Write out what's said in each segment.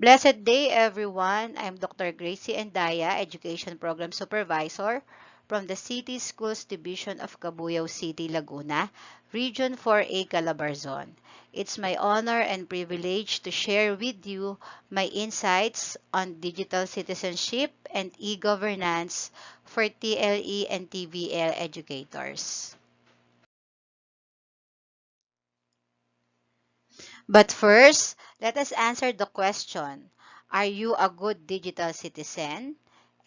Blessed day, everyone. I'm Dr. Gracie Endaya, Education Program Supervisor from the City Schools Division of Cabuyao City, Laguna, Region 4A, Calabarzon. It's my honor and privilege to share with you my insights on digital citizenship and e-governance for TLE and TVL educators. But first, let us answer the question, are you a good digital citizen?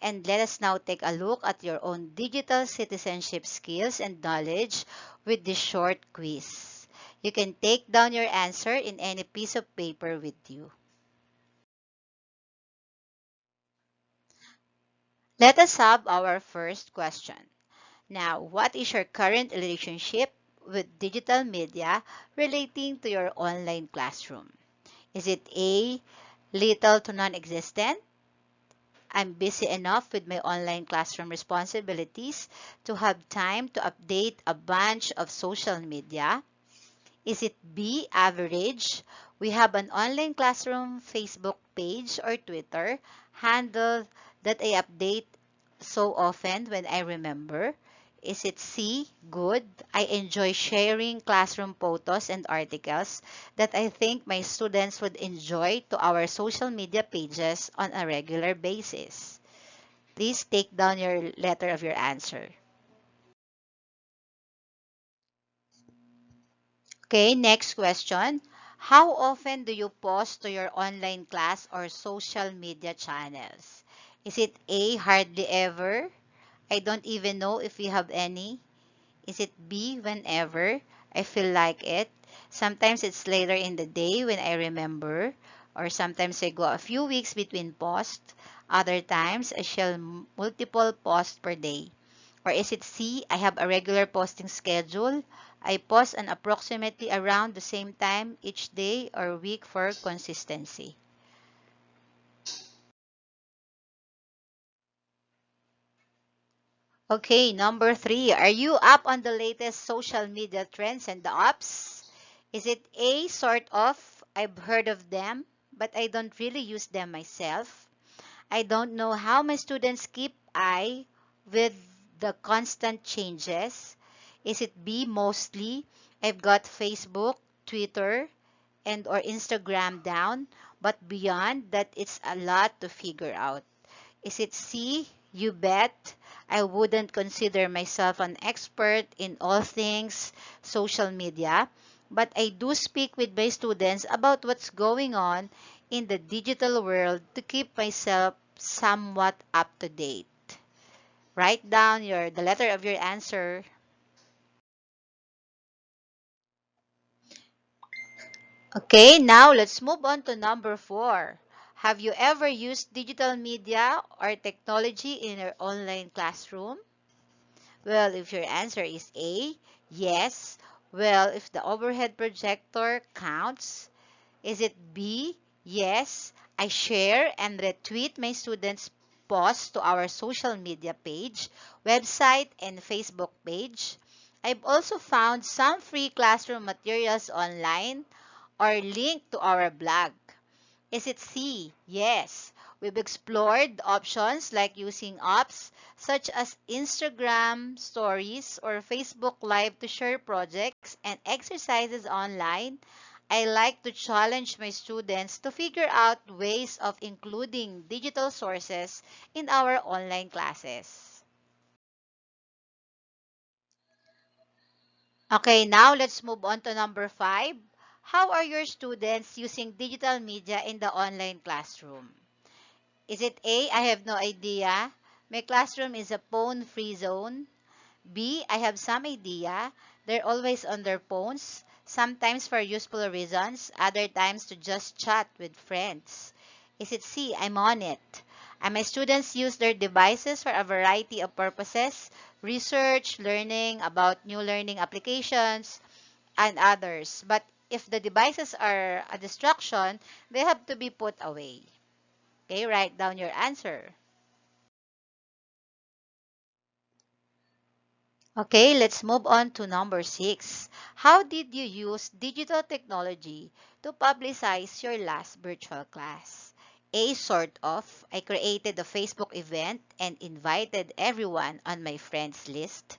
And let us now take a look at your own digital citizenship skills and knowledge with this short quiz. You can take down your answer in any piece of paper with you. Let us have our first question. Now, what is your current relationship with digital media relating to your online classroom? Is it A, little to non-existent? I'm busy enough with my online classroom responsibilities to have time to update a bunch of social media. Is it B, average? We have an online classroom Facebook page or Twitter handle that I update so often when I remember. Is it C, good? I enjoy sharing classroom photos and articles that I think my students would enjoy to our social media pages on a regular basis. Please take down your letter of your answer. Okay, next question. How often do you post to your online class or social media channels? Is it A, hardly ever? I don't even know if we have any. Is it B, whenever I feel like it? Sometimes it's later in the day when I remember, or sometimes I go a few weeks between posts. Other times I shall multiple posts per day. Or is it C, I have a regular posting schedule? I post on approximately around the same time each day or week for consistency. Okay, number three. Are you up on the latest social media trends and the apps? Is it A, sort of? I've heard of them, but I don't really use them myself. I don't know how my students keep eye with the constant changes. Is it B, mostly? I've got Facebook, Twitter, and or Instagram down, but beyond that it's a lot to figure out. Is it C? You bet. I wouldn't consider myself an expert in all things social media, but I do speak with my students about what's going on in the digital world to keep myself somewhat up to date. Write down the letter of your answer. Okay, now let's move on to number four. Have you ever used digital media or technology in your online classroom? Well, if your answer is A, yes. Well, if the overhead projector counts, is it B? Yes. I share and retweet my students' posts to our social media page, website, and Facebook page. I've also found some free classroom materials online or linked to our blog. Is it C? Yes. We've explored options like using apps such as Instagram stories or Facebook Live to share projects and exercises online. I like to challenge my students to figure out ways of including digital sources in our online classes. Okay, now let's move on to number five. How are your students using digital media in the online classroom? Is it A, I have no idea? My classroom is a phone-free zone. B, I have some idea. They're always on their phones, sometimes for useful reasons, other times to just chat with friends. Is it C, I'm on it? And my students use their devices for a variety of purposes, research, learning about new learning applications, and others. But if the devices are a distraction, they have to be put away. Okay, write down your answer. Okay, let's move on to number six. How did you use digital technology to publicize your last virtual class? A, sort of. I created a Facebook event and invited everyone on my friends list.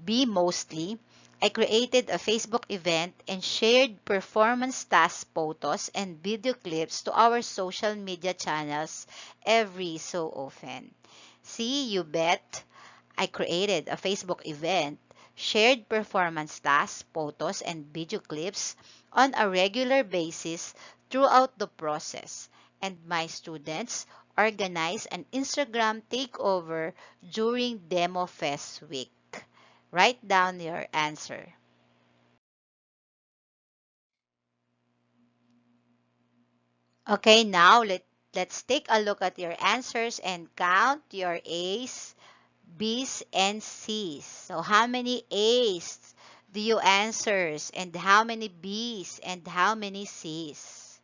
B, mostly. I created a Facebook event and shared performance task photos and video clips to our social media channels every so often. C, you bet. I created a Facebook event, shared performance tasks, photos, and video clips on a regular basis throughout the process, and my students organized an Instagram takeover during Demo Fest week. Write down your answer. Okay, now let's take a look at your answers and count your A's, B's, and C's. So how many A's do you answers and how many B's and how many C's?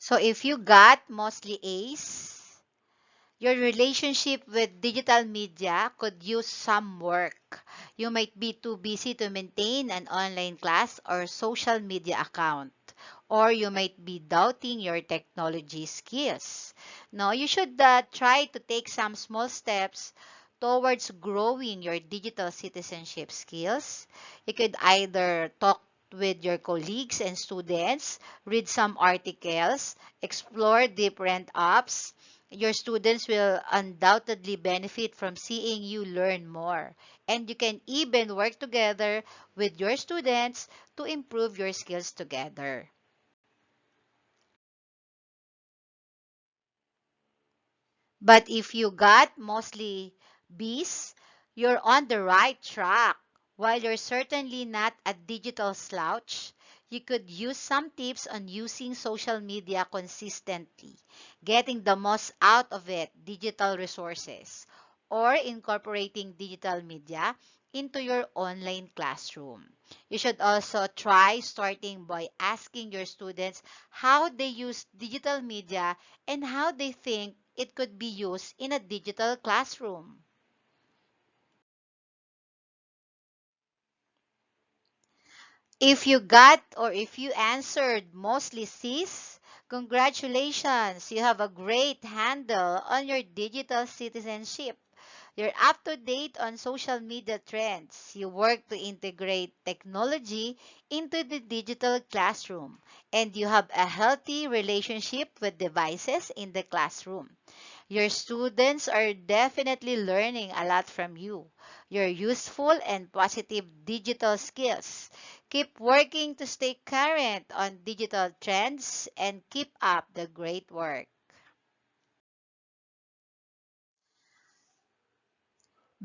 So if you got mostly A's, your relationship with digital media could use some work. You might be too busy to maintain an online class or social media account, or you might be doubting your technology skills. No, you should try to take some small steps towards growing your digital citizenship skills. You could either talk with your colleagues and students, read some articles, explore different apps. Your students will undoubtedly benefit from seeing you learn more. And you can even work together with your students to improve your skills together. But if you got mostly B's, you're on the right track. While you're certainly not a digital slouch, you could use some tips on using social media consistently, getting the most out of it, digital resources, or incorporating digital media into your online classroom. You should also try starting by asking your students how they use digital media and how they think it could be used in a digital classroom. If you got or if you answered mostly C's, congratulations! You have a great handle on your digital citizenship. You're up to date on social media trends. You work to integrate technology into the digital classroom. And you have a healthy relationship with devices in the classroom. Your students are definitely learning a lot from you. Your useful and positive digital skills. Keep working to stay current on digital trends and keep up the great work.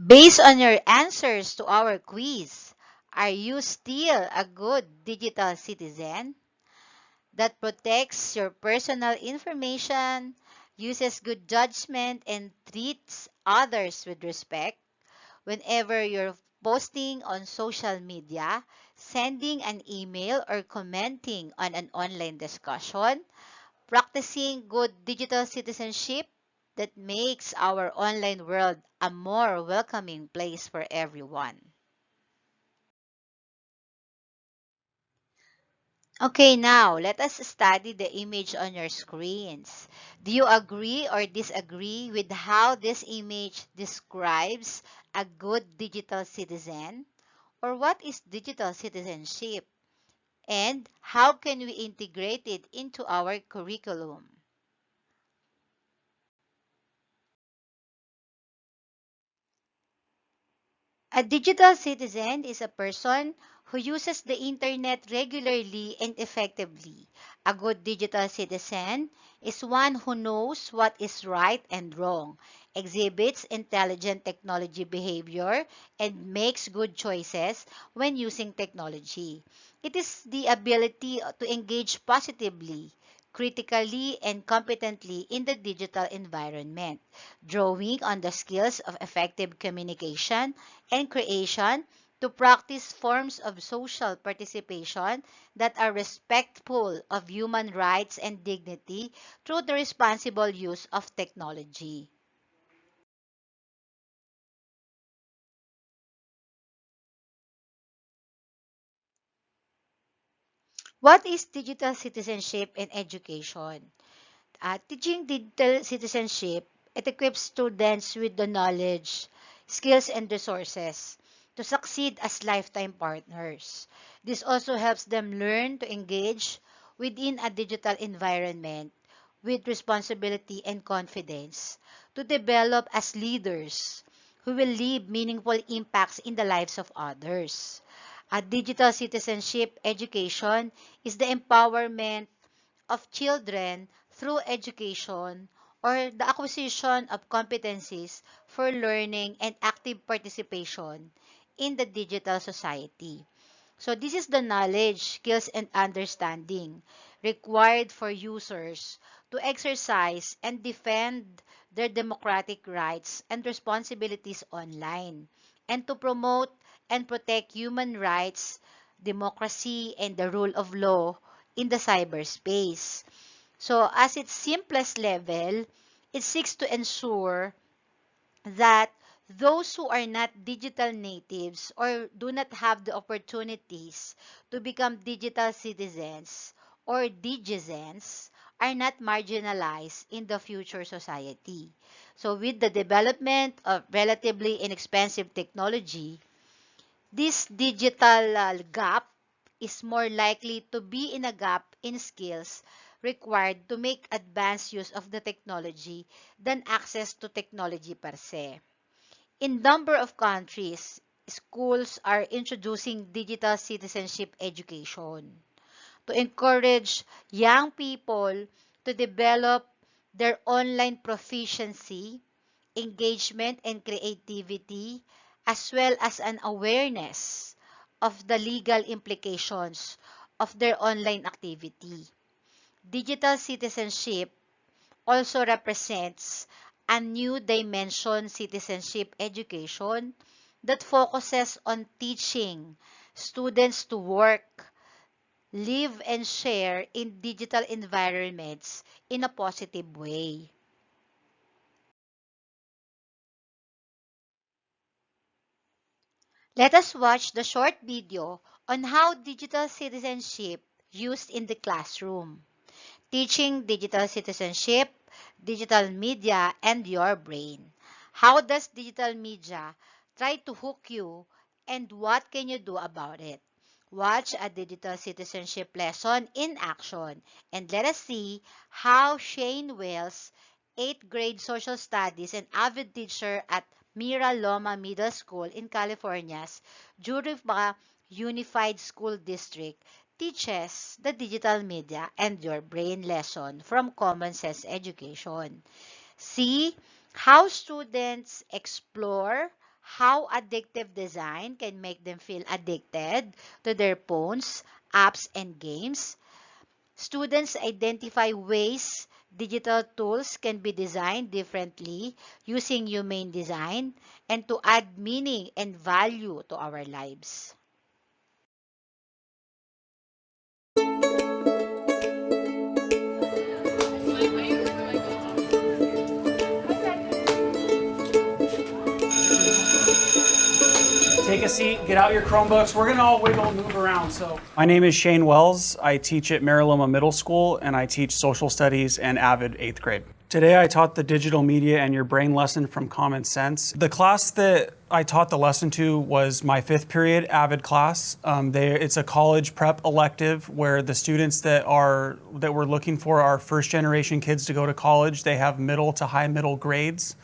Based on your answers to our quiz, are you still a good digital citizen that protects your personal information, uses good judgment, and treats others with respect? Whenever you're posting on social media, sending an email, or commenting on an online discussion, practicing good digital citizenship that makes our online world a more welcoming place for everyone. Okay, now let us study the image on your screens. Do you agree or disagree with how this image describes a good digital citizen? Or what is digital citizenship? And how can we integrate it into our curriculum? A digital citizen is a person who uses the internet regularly and effectively. A good digital citizen is one who knows what is right and wrong, exhibits intelligent technology behavior, and makes good choices when using technology. It is the ability to engage positively, critically, and competently in the digital environment, drawing on the skills of effective communication and creation to practice forms of social participation that are respectful of human rights and dignity through the responsible use of technology. What is digital citizenship in education? Teaching digital citizenship, it equips students with the knowledge, skills, and resources to succeed as lifetime partners. This also helps them learn to engage within a digital environment with responsibility and confidence, to develop as leaders who will leave meaningful impacts in the lives of others. A digital citizenship education is the empowerment of children through education or the acquisition of competencies for learning and active participation in the digital society. So this is the knowledge, skills, and understanding required for users to exercise and defend their democratic rights and responsibilities online, and to promote and protect human rights, democracy, and the rule of law in the cyberspace. So as its simplest level, it seeks to ensure that those who are not digital natives or do not have the opportunities to become digital citizens or digizens are not marginalized in the future society. So with the development of relatively inexpensive technology, this digital gap is more likely to be in a gap in skills required to make advanced use of the technology than access to technology per se. In number of countries, schools are introducing digital citizenship education to encourage young people to develop their online proficiency, engagement, and creativity, as well as an awareness of the legal implications of their online activity. Digital citizenship also represents a new dimension citizenship education that focuses on teaching students to work, live, and share in digital environments in a positive way. Let us watch the short video on how digital citizenship used in the classroom. Teaching digital citizenship, digital media, and your brain. How does digital media try to hook you, and what can you do about it? Watch a digital citizenship lesson in action, and let us see how Shane Wells, 8th grade social studies and avid teacher at Mira Loma Middle School in California's Juriba Unified School District, teaches the digital media and your brain lesson from Common Sense Education. See how students explore how addictive design can make them feel addicted to their phones, apps, and games. Students identify ways digital tools can be designed differently using humane design and to add meaning and value to our lives. Take a seat, get out your Chromebooks. We're gonna all wiggle and move around. So, my name is Shane Wells. I teach at Mira Loma Middle School, and I teach social studies and avid 8th grade. Today I taught the digital media and your brain lesson from Common Sense. The class that I taught the lesson to was my 5th period avid class. It's a college prep elective where the students that we're looking for are first generation kids to go to college. They have middle to high middle grades,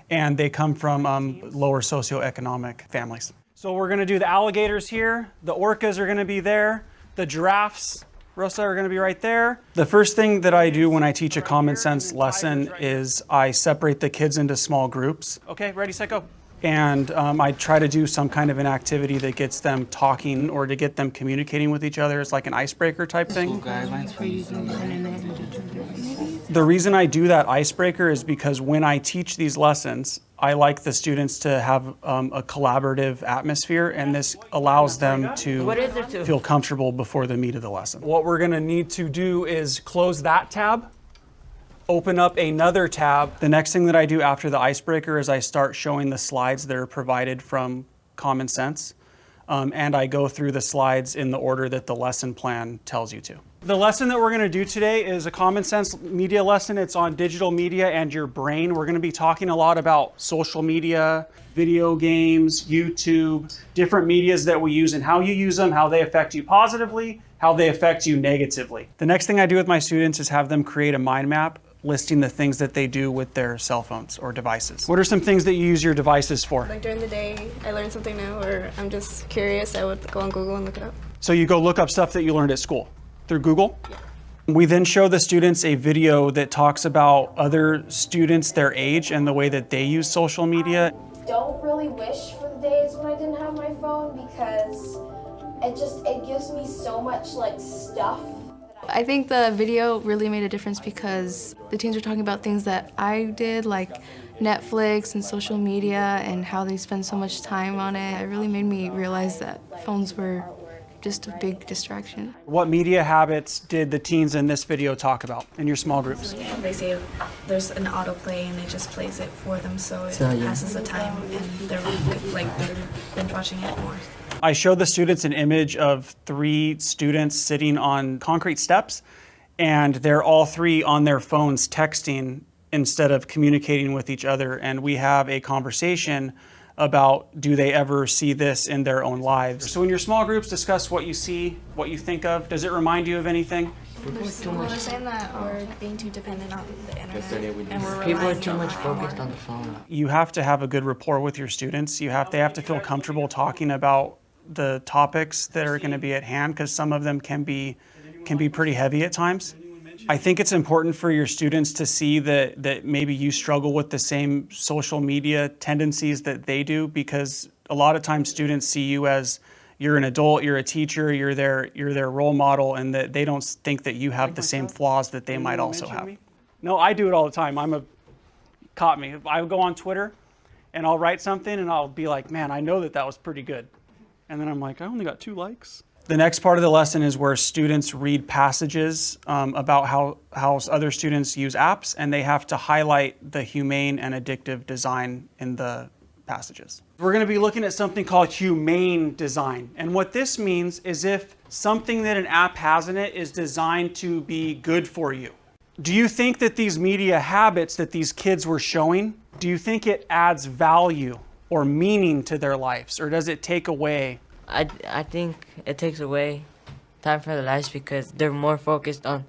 and they come from lower socioeconomic families. So we're gonna do the alligators here, the orcas are gonna be there, the giraffes, Rosa, are gonna be right there. The first thing that I do when I teach a common sense lesson is I separate the kids into small groups. Okay, ready, set, go. And I try to do some kind of an activity that gets them talking or to get them communicating with each other. It's like an icebreaker type thing. Guidelines for using the internet and digital media. The reason I do that icebreaker is because when I teach these lessons, I like the students to have a collaborative atmosphere, and this allows them to feel comfortable before the meat of the lesson. What we're gonna need to do is close that tab, open up another tab. The next thing that I do after the icebreaker is I start showing the slides that are provided from Common Sense. and I go through the slides in the order that the lesson plan tells you to. The lesson that we're going to do today is a common sense media lesson. It's on digital media and your brain. We're going to be talking a lot about social media, video games, YouTube, different medias that we use and how you use them, how they affect you positively, how they affect you negatively. The next thing I do with my students is have them create a mind map listing the things that they do with their cell phones or devices. What are some things that you use your devices for? Like during the day, I learned something new, or I'm just curious, I would go on Google and look it up. So you go look up stuff that you learned at school through Google? Yeah. We then show the students a video that talks about other students their age and the way that they use social media. Don't really wish for the days when I didn't have my phone because it gives me so much like stuff. I think the video really made a difference because the teens were talking about things that I did, like Netflix and social media and how they spend so much time on it. It really made me realize that phones were just a big distraction. What media habits did the teens in this video talk about in your small groups? They say there's an autoplay and it just plays it for them, so it passes the time and they're binge watching it more. I showed the students an image of 3 students sitting on concrete steps, and they're all 3 on their phones texting instead of communicating with each other. And we have a conversation about, do they ever see this in their own lives? So in your small groups, discuss what you see, what you think of. Does it remind you of anything? They're saying that we're being too dependent on the internet and we're People are relying too on much it focused more. on the phone. You have to have a good rapport with your students. They have to feel comfortable talking about the topics that are going to be at hand, because some of them can be pretty heavy at times. I think it's important for your students to see that maybe you struggle with the same social media tendencies that they do, because a lot of times students see you as you're an adult, you're a teacher, you're their role model, and that they don't think that you have the same flaws that they might also have. No, I do it all the time. Caught me. I go on Twitter and I'll write something and I'll be like, man, I know that was pretty good. And then I'm like, I only got 2 likes. The next part of the lesson is where students read passages about how other students use apps, and they have to highlight the humane and addictive design in the passages. We're going to be looking at something called humane design. And what this means is if something that an app has in it is designed to be good for you. Do you think that these media habits that these kids were showing, do you think it adds value or meaning to their lives, or does it take away? I think it takes away time from their lives because they're more focused on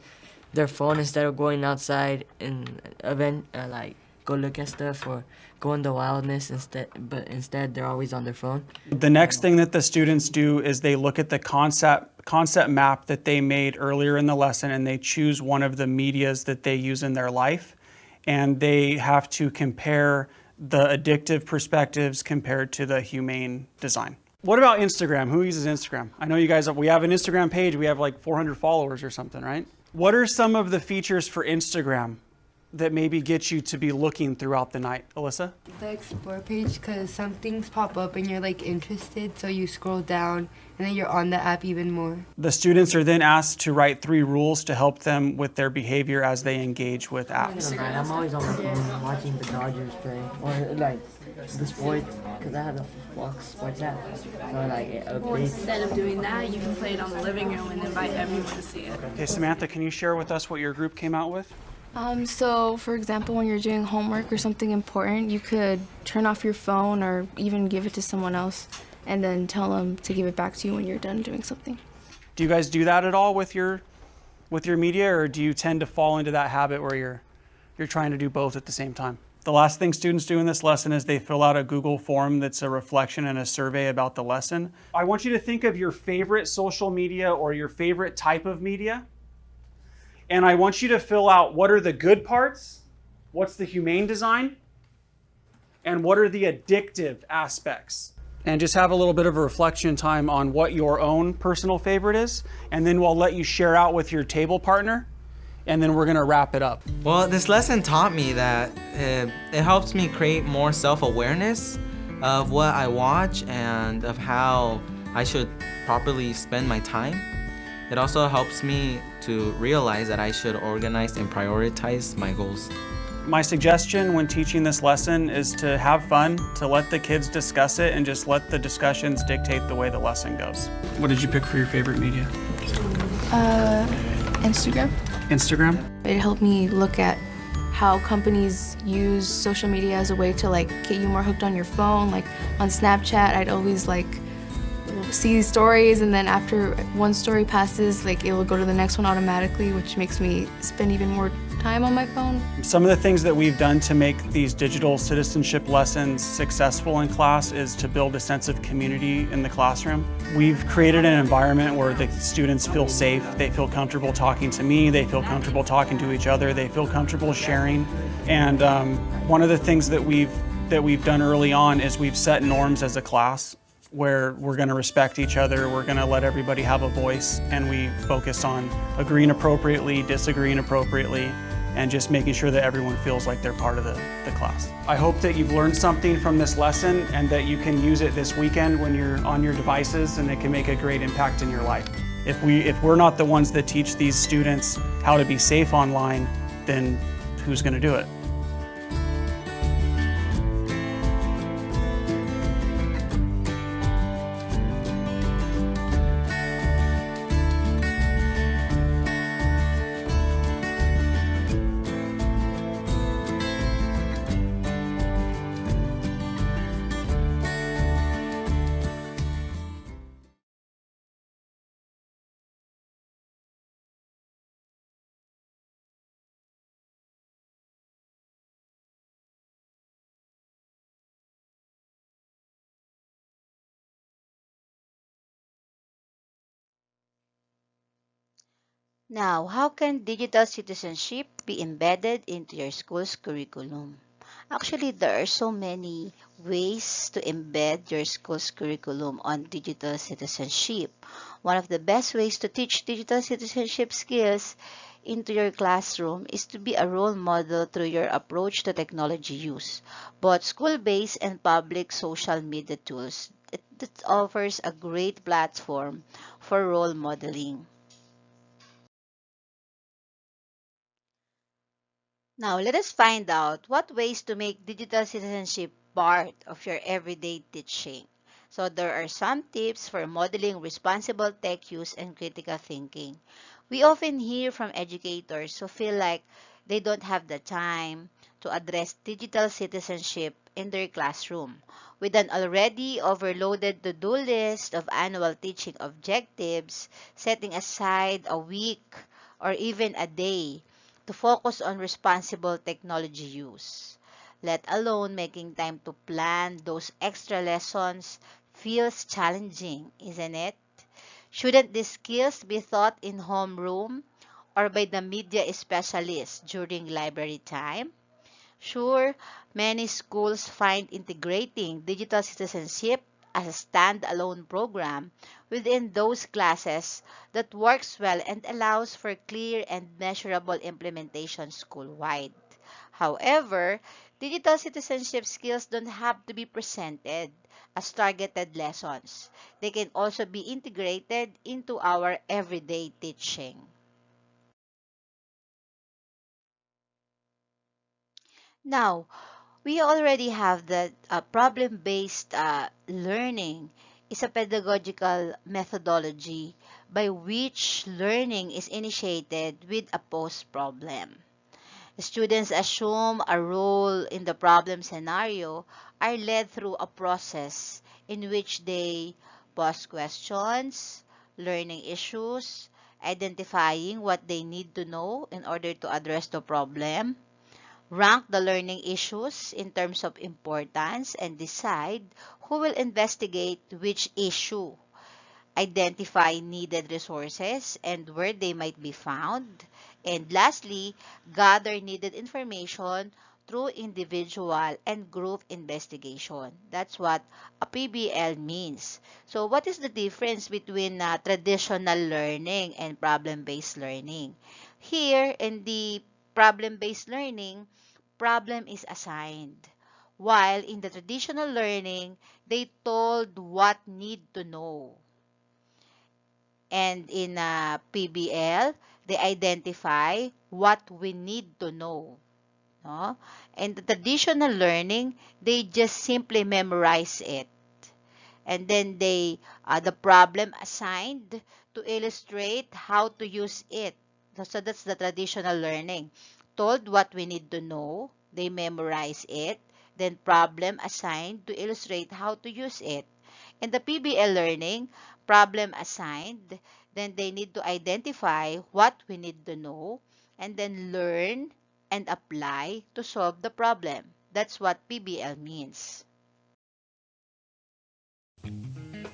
their phone instead of going outside and go look at stuff or go in the wildness instead. But instead, they're always on their phone. The next thing that the students do is they look at the concept map that they made earlier in the lesson, and they choose one of the medias that they use in their life, and they have to compare the addictive perspectives compared to the humane design. What about Instagram? Who uses Instagram? I know you guys, we have an Instagram page. We have like 400 followers or something, right? What are some of the features for Instagram that maybe get you to be looking throughout the night? Alyssa? The explore page, because some things pop up and you're like interested, so you scroll down and then you're on the app even more. The students are then asked to write 3 rules to help them with their behavior as they engage with apps. I'm always on my phone watching the Dodgers play or like the sports because I have the Fox Sports app. So it updates. Instead of doing that, you can play it on the living room and invite everyone to see it. Okay, Samantha, can you share with us what your group came out with? So, for example, when you're doing homework or something important, you could turn off your phone or even give it to someone else and then tell them to give it back to you when you're done doing something. Do you guys do that at all with your media, or do you tend to fall into that habit where you're trying to do both at the same time? The last thing students do in this lesson is they fill out a Google form that's a reflection and a survey about the lesson. I want you to think of your favorite social media or your favorite type of media. And I want you to fill out what are the good parts, what's the humane design, and what are the addictive aspects. And just have a little bit of a reflection time on what your own personal favorite is. And then we'll let you share out with your table partner. And then we're going to wrap it up. Well, this lesson taught me that it helps me create more self-awareness of what I watch and of how I should properly spend my time. It also helps me to realize that I should organize and prioritize my goals. My suggestion when teaching this lesson is to have fun, to let the kids discuss it, and just let the discussions dictate the way the lesson goes. What did you pick for your favorite media? Instagram. Instagram? It helped me look at how companies use social media as a way to like get you more hooked on your phone. Like on Snapchat, I'd always like see stories, and then after one story passes, like it will go to the next one automatically, which makes me spend even more time on my phone. Some of the things that we've done to make these digital citizenship lessons successful in class is to build a sense of community in the classroom. We've created an environment where the students feel safe, they feel comfortable talking to me, they feel comfortable talking to each other, they feel comfortable sharing. And one of the things that we've done early on is we've set norms as a class where we're going to respect each other, we're going to let everybody have a voice, and we focus on agreeing appropriately, disagreeing appropriately, and just making sure that everyone feels like they're part of the class. I hope that you've learned something from this lesson and that you can use it this weekend when you're on your devices, and it can make a great impact in your life. If we're not the ones that teach these students how to be safe online, then who's going to do it? Now, how can digital citizenship be embedded into your school's curriculum? Actually, there are so many ways to embed your school's curriculum on digital citizenship. One of the best ways to teach digital citizenship skills into your classroom is to be a role model through your approach to technology use, both school-based and public social media tools. It offers a great platform for role modeling. Now, let us find out what ways to make digital citizenship part of your everyday teaching. So, there are some tips for modeling responsible tech use and critical thinking. We often hear from educators who feel like they don't have the time to address digital citizenship in their classroom. With an already overloaded to-do list of annual teaching objectives, setting aside a week or even a day to focus on responsible technology use, let alone making time to plan those extra lessons, feels challenging, isn't it? Shouldn't these skills be taught in homeroom or by the media specialist during library time? Sure, many schools find integrating digital citizenship as a standalone program within those classes that works well and allows for clear and measurable implementation school-wide. However, digital citizenship skills don't have to be presented as targeted lessons. They can also be integrated into our everyday teaching. Now, we already have that problem-based learning is a pedagogical methodology by which learning is initiated with a post problem. Students assume a role in the problem scenario, are led through a process in which they pose questions, learning issues, identifying what they need to know in order to address the problem, rank the learning issues in terms of importance, and decide who will investigate which issue, identify needed resources and where they might be found, and lastly, gather needed information through individual and group investigation. That's what a PBL means. So what is the difference between traditional learning and problem-based learning? Here, in the problem-based learning, problem is assigned. While in the traditional learning, they told what need to know. And in PBL, they identify what we need to know. No? And the traditional learning, they just simply memorize it. And then the problem assigned to illustrate how to use it. So that's the traditional learning. Told what we need to know, they memorize it, then problem assigned to illustrate how to use it. In the PBL learning, problem assigned, then they need to identify what we need to know, and then learn and apply to solve the problem. That's what PBL means.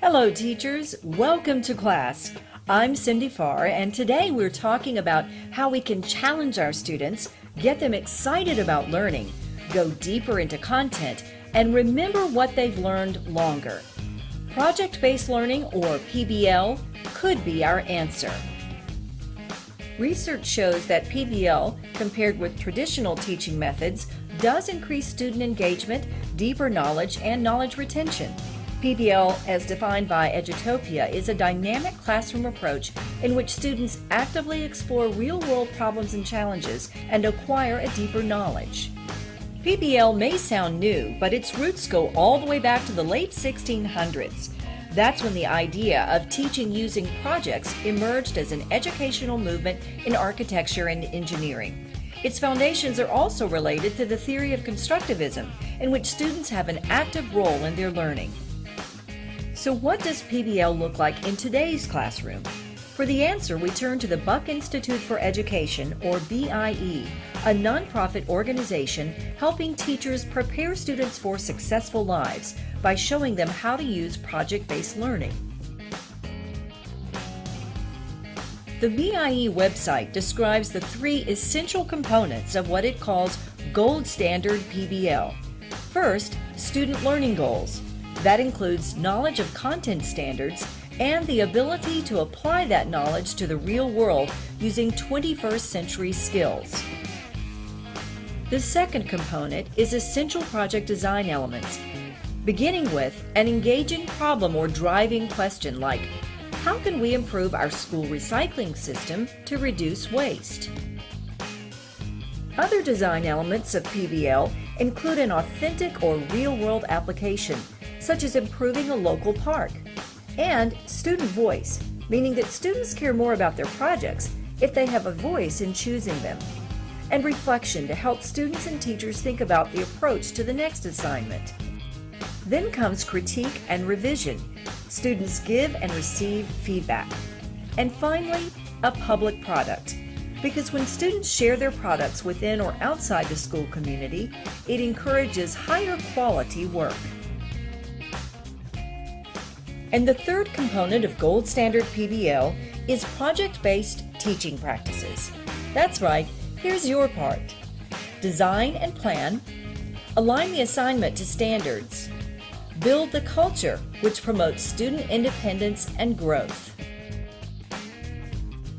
Hello, teachers. Welcome to class. I'm Cindy Farr, and today we're talking about how we can challenge our students, get them excited about learning, go deeper into content, and remember what they've learned longer. Project-based learning, or PBL, could be our answer. Research shows that PBL, compared with traditional teaching methods, does increase student engagement, deeper knowledge, and knowledge retention. PBL, as defined by Edutopia, is a dynamic classroom approach in which students actively explore real-world problems and challenges and acquire a deeper knowledge. PBL may sound new, but its roots go all the way back to the late 1600s. That's when the idea of teaching using projects emerged as an educational movement in architecture and engineering. Its foundations are also related to the theory of constructivism, in which students have an active role in their learning. So what does PBL look like in today's classroom? For the answer, we turn to the Buck Institute for Education, or BIE, a nonprofit organization helping teachers prepare students for successful lives by showing them how to use project-based learning. The BIE website describes the 3 essential components of what it calls gold standard PBL. First, student learning goals. That includes knowledge of content standards and the ability to apply that knowledge to the real world using 21st century skills. The second component is essential project design elements, beginning with an engaging problem or driving question like, how can we improve our school recycling system to reduce waste? Other design elements of PBL include an authentic or real-world application, such as improving a local park, and student voice, meaning that students care more about their projects if they have a voice in choosing them, and reflection to help students and teachers think about the approach to the next assignment. Then comes critique and revision. Students give and receive feedback. And finally, a public product. Because when students share their products within or outside the school community, it encourages higher quality work. And the third component of Gold Standard PBL is project-based teaching practices. That's right, here's your part. Design and plan, align the assignment to standards, build the culture which promotes student independence and growth.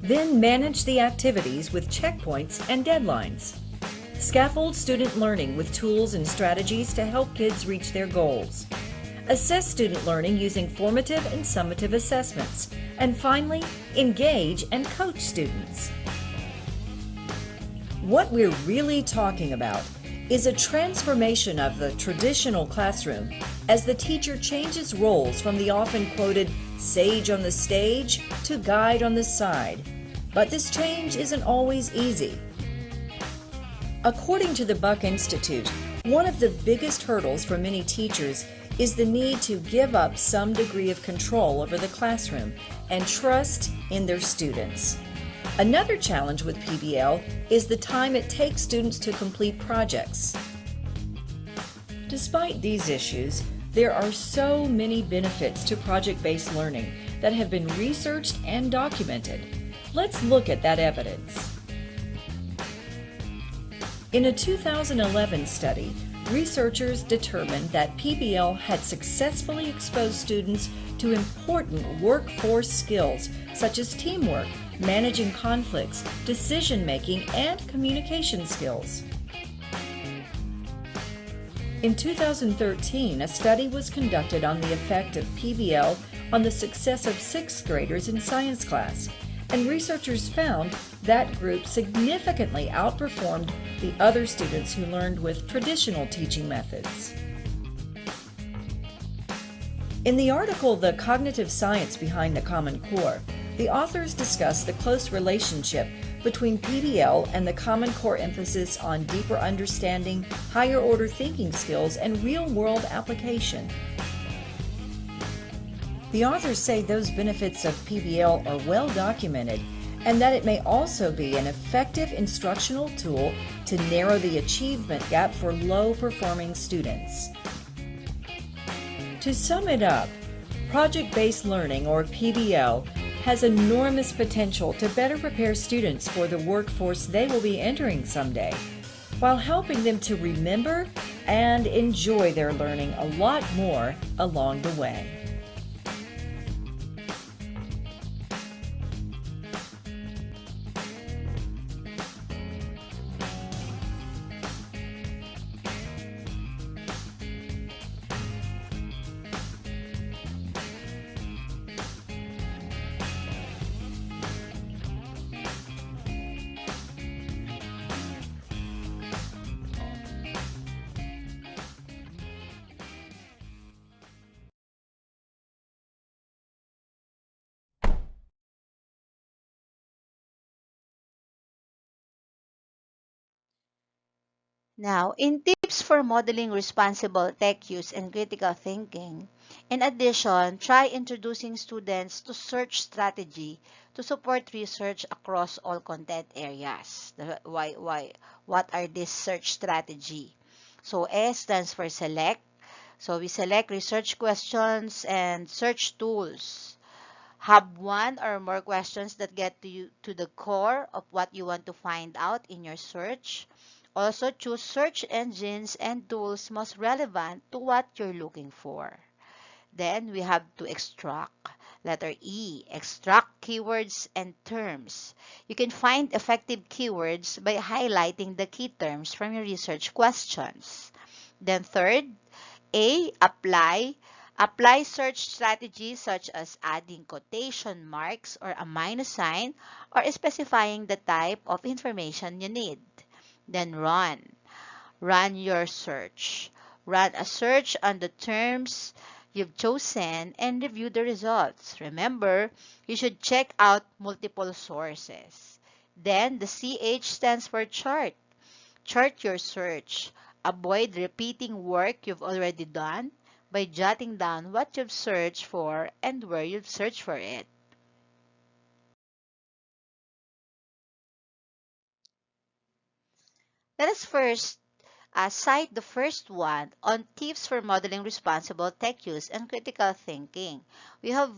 Then manage the activities with checkpoints and deadlines. Scaffold student learning with tools and strategies to help kids reach their goals. Assess student learning using formative and summative assessments. And finally, engage and coach students. What we're really talking about is a transformation of the traditional classroom as the teacher changes roles from the often quoted sage on the stage to guide on the side. But this change isn't always easy. According to the Buck Institute, one of the biggest hurdles for many teachers is the need to give up some degree of control over the classroom and trust in their students. Another challenge with PBL is the time it takes students to complete projects. Despite these issues, there are so many benefits to project-based learning that have been researched and documented. Let's look at that evidence. In a 2011 study, researchers determined that PBL had successfully exposed students to important workforce skills such as teamwork, managing conflicts, decision-making, and communication skills. In 2013, a study was conducted on the effect of PBL on the success of 6th graders in science class. and researchers found that group significantly outperformed the other students who learned with traditional teaching methods. In the article, The Cognitive Science Behind the Common Core, the authors discuss the close relationship between PBL and the Common Core emphasis on deeper understanding, higher order thinking skills, and real-world application. The authors say those benefits of PBL are well documented and that it may also be an effective instructional tool to narrow the achievement gap for low-performing students. To sum it up, project-based learning, or PBL, has enormous potential to better prepare students for the workforce they will be entering someday, while helping them to remember and enjoy their learning a lot more along the way. Now, in tips for modeling responsible tech use and critical thinking, in addition, try introducing students to search strategy to support research across all content areas. What are these search strategy? So S stands for select. So we select research questions and search tools. Have one or more questions that get to you to the core of what you want to find out in your search. Also, choose search engines and tools most relevant to what you're looking for. Then we have to extract. Letter E, extract keywords and terms. You can find effective keywords by highlighting the key terms from your research questions. Then third, A, apply. Apply search strategies such as adding quotation marks or a minus sign or specifying the type of information you need. Then run. Run your search. Run a search on the terms you've chosen and review the results. Remember, you should check out multiple sources. Then the CH stands for chart. Chart your search. Avoid repeating work you've already done by jotting down what you've searched for and where you've searched for it. Let us first cite the first one on tips for modeling responsible tech use and critical thinking. We have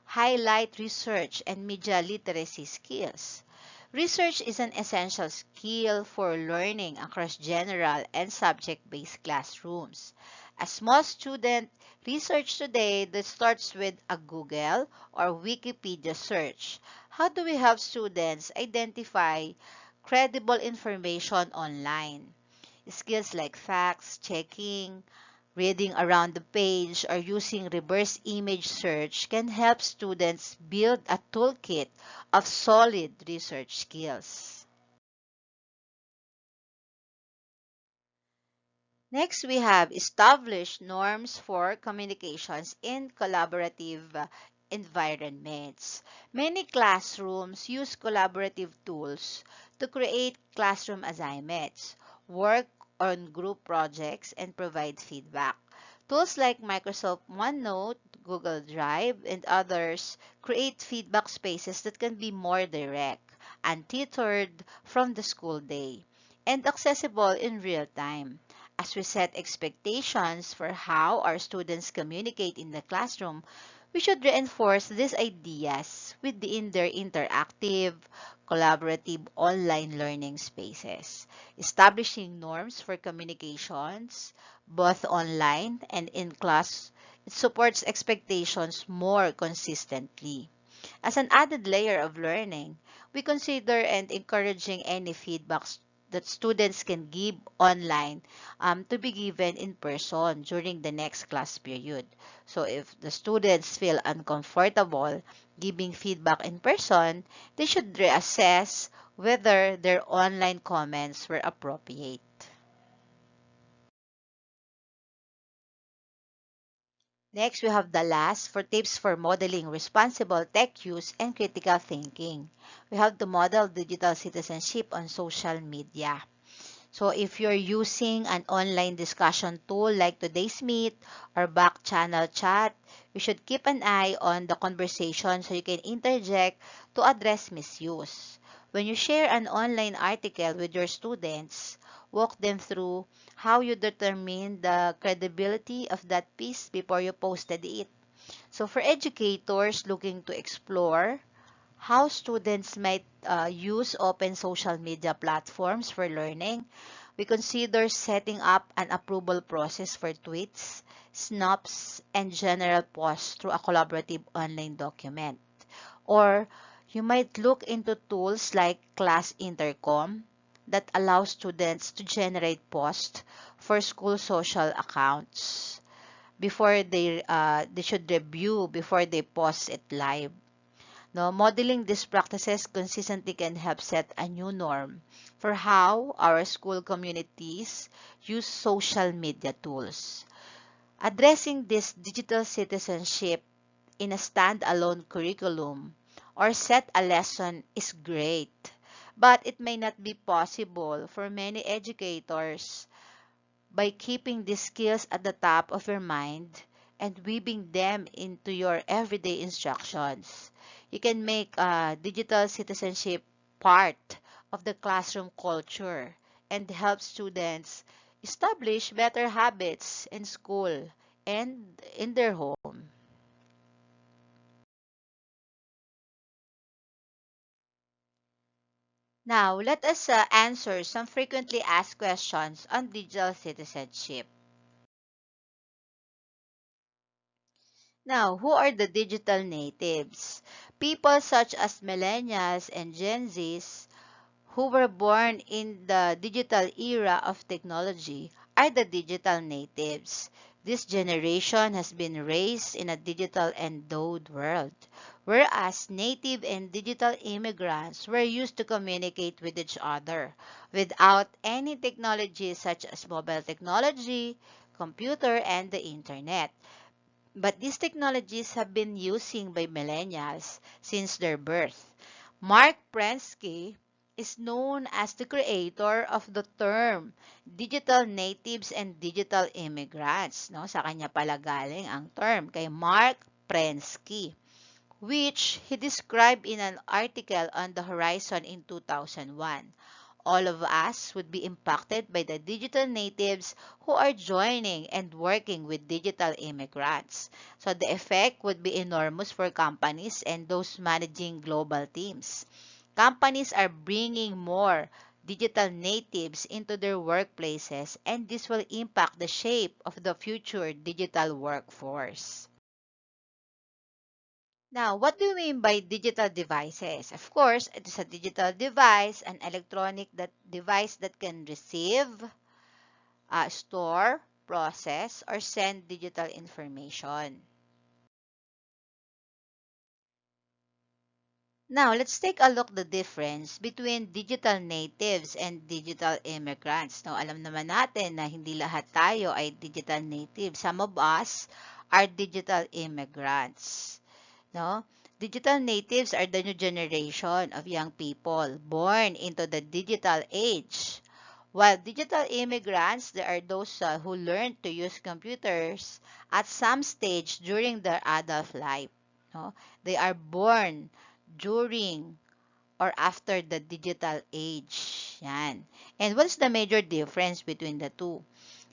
highlight research and media literacy skills. Research is an essential skill for learning across general and subject-based classrooms. A small student research today that starts with a Google or Wikipedia search. How do we help students identify credible information online? Skills like facts checking, reading around the page, or using reverse image search can help students build a toolkit of solid research skills. Next, we have established norms for communications in collaborative environments. Many classrooms use collaborative tools to create classroom assignments, work on group projects, and provide feedback. Tools like Microsoft OneNote, Google Drive, and others create feedback spaces that can be more direct, untethered from the school day, and accessible in real time. As we set expectations for how our students communicate in the classroom, we should reinforce these ideas within their interactive, collaborative online learning spaces. Establishing norms for communications, both online and in class, it supports expectations more consistently. As an added layer of learning, we consider and encouraging any feedbacks that students can give online to be given in person during the next class period. So if the students feel uncomfortable giving feedback in person, they should reassess whether their online comments were appropriate. Next, we have the last for tips for modeling responsible tech use and critical thinking. We have to model digital citizenship on social media. So if you're using an online discussion tool like today's Meet or back channel chat, you should keep an eye on the conversation so you can interject to address misuse. When you share an online article with your students, walk them through how you determine the credibility of that piece before you posted it. So for educators looking to explore how students might use open social media platforms for learning, we consider setting up an approval process for tweets, snaps, and general posts through a collaborative online document. Or you might look into tools like Class Intercom that allow students to generate posts for school social accounts before they should review before they post it live. No, modeling these practices consistently can help set a new norm for how our school communities use social media tools. Addressing this digital citizenship in a standalone curriculum or set a lesson is great, but it may not be possible for many educators. By keeping these skills at the top of your mind and weaving them into your everyday instructions, you can make digital citizenship part of the classroom culture and help students establish better habits in school and in their home. Now, let us answer some frequently asked questions on digital citizenship. Now, who are the digital natives? People such as millennials and Gen Zs who were born in the digital era of technology are the digital natives. This generation has been raised in a digital endowed world, whereas native and digital immigrants were used to communicate with each other without any technology such as mobile technology, computer, and the internet. But these technologies have been using by millennials since their birth. Mark Prensky is known as the creator of the term digital natives and digital immigrants. No? Sa kanya pala galing ang term kay Mark Prensky, which he described in an article on the Horizon in 2001. All of us would be impacted by the digital natives who are joining and working with digital immigrants. So the effect would be enormous for companies and those managing global teams. Companies are bringing more digital natives into their workplaces, and this will impact the shape of the future digital workforce. Now, what do you mean by digital devices? Of course, it is a digital device, an electronic device that can receive, store, process, or send digital information. Now, let's take a look the difference between digital natives and digital immigrants. Now, alam naman natin na hindi lahat tayo ay digital natives. Some of us are digital immigrants. No? Digital natives are the new generation of young people born into the digital age. While digital immigrants, there are those who learn to use computers at some stage during their adult life. No? They are born during or after the digital age. Yan. And what's the major difference between the two?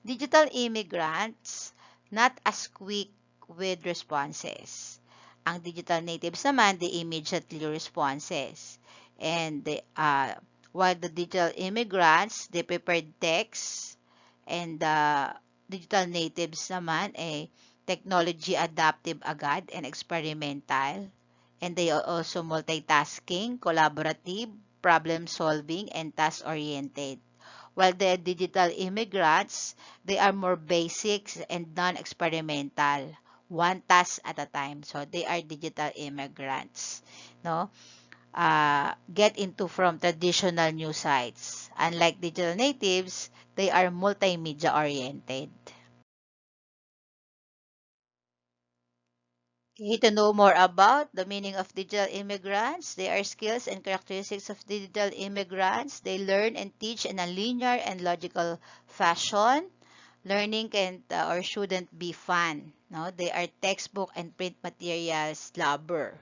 Digital immigrants, not as quick with responses. Ang digital natives naman, they immediately responses. And while the digital immigrants, they prepared text, and the digital natives naman, technology adaptive agad and experimental. And they are also multitasking, collaborative, problem solving, and task-oriented. while the digital immigrants, they are more basics and non-experimental, one task at a time. So they are digital immigrants, no? Get into from traditional news sites. Unlike digital natives, they are multimedia oriented. Okay, to know more about the meaning of digital immigrants, they are skills and characteristics of digital immigrants. They learn and teach in a linear and logical fashion. Learning can or shouldn't be fun. No, they are textbook and print materials lover.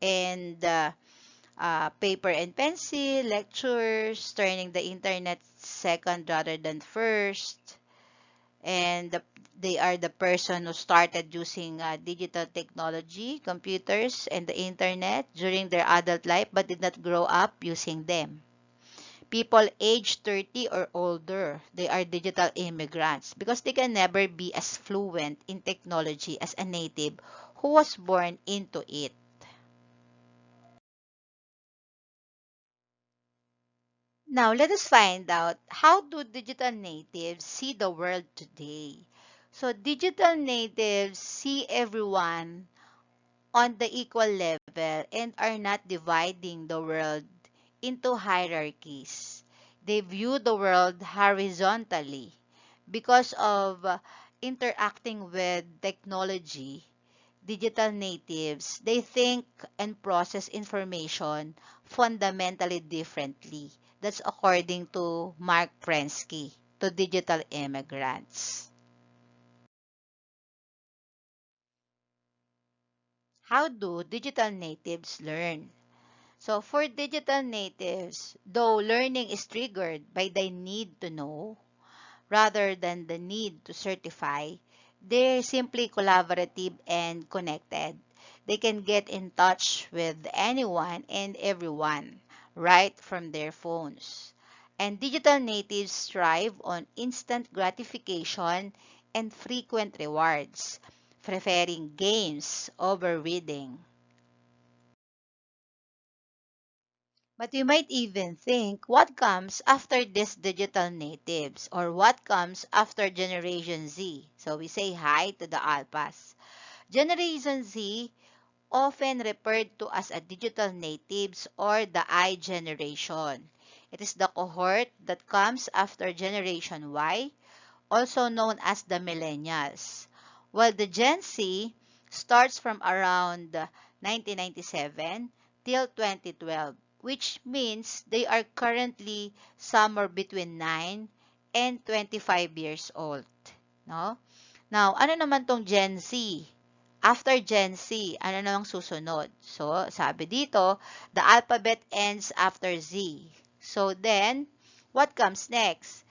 And paper and pencil, lectures, turning the internet second rather than first, and they are the person who started using digital technology, computers, and the internet during their adult life but did not grow up using them. People age 30 or older, they are digital immigrants because they can never be as fluent in technology as a native who was born into it. Now, let us find out how do digital natives see the world today. So, digital natives see everyone on the equal level and are not dividing the world into hierarchies. They view the world horizontally because of interacting with technology. Digital natives, they think and process information fundamentally differently. That's according to Mark Prensky, to digital immigrants. How do digital natives learn? So for digital natives, though learning is triggered by the need to know rather than the need to certify, they're simply collaborative and connected. They can get in touch with anyone and everyone right from their phones. And digital natives thrive on instant gratification and frequent rewards, preferring games over reading. But you might even think, what comes after these digital natives or what comes after Generation Z? So we say hi to the Alphas. Generation Z, often referred to as a digital natives or the I generation. It is the cohort that comes after Generation Y, also known as the millennials, while the Gen Z starts from around 1997 till 2012, which means they are currently somewhere between 9 and 25 years old. No? Now, ano naman tong Gen Z? After Gen Z, ano namang susunod? So, sabi dito, the alphabet ends after Z. So then, what comes next?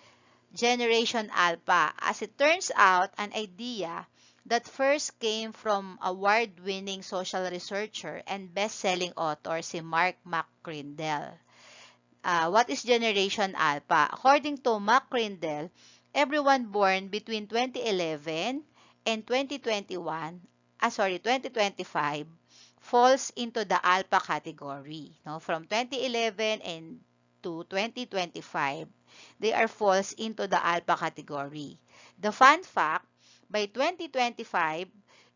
Generation Alpha. As it turns out, an idea that first came from award-winning social researcher and best-selling author si Mark McCrindle. What is Generation Alpha? According to McCrindle, everyone born between 2011 and 2025 falls into the Alpha category. No? From 2011 and to 2025, they are falls into the Alpha category. The fun fact, by 2025,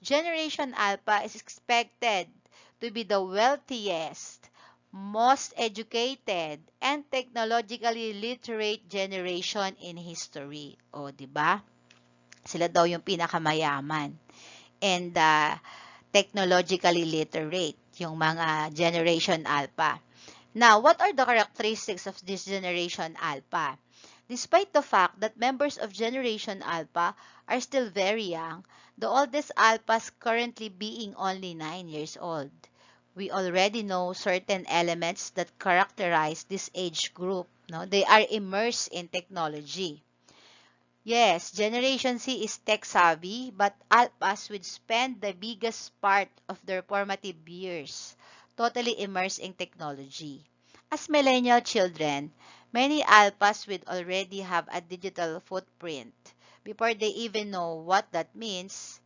Generation Alpha is expected to be the wealthiest, most educated, and technologically literate generation in history. O, di ba? Sila daw yung pinakamayaman. And technologically literate, yung mga Generation Alpha. Now, what are the characteristics of this Generation Alpha? Despite the fact that members of Generation Alpha are still very young, the oldest Alphas currently being only 9 years old, we already know certain elements that characterize this age group. No? They are immersed in technology. Yes, Generation Z is tech savvy, but Alphas would spend the biggest part of their formative years totally immersed in technology. As millennial children, many Alphas would already have a digital footprint. Before they even know what that means,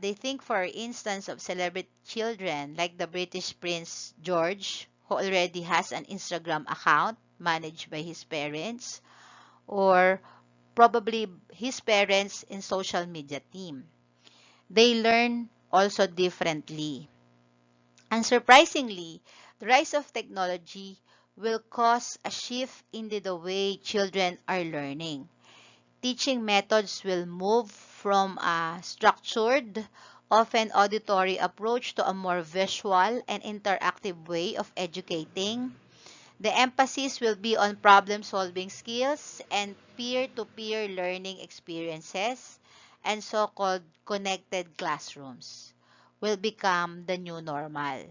they think, for instance, of celebrity children like the British Prince George, who already has an Instagram account, managed by his parents, or probably his parents in social media team. They learn also differently. Unsurprisingly, the rise of technology will cause a shift in the way children are learning. Teaching methods will move from a structured, often auditory approach to a more visual and interactive way of educating. The emphasis will be on problem-solving skills and peer-to-peer learning experiences, and so-called connected classrooms will become the new normal.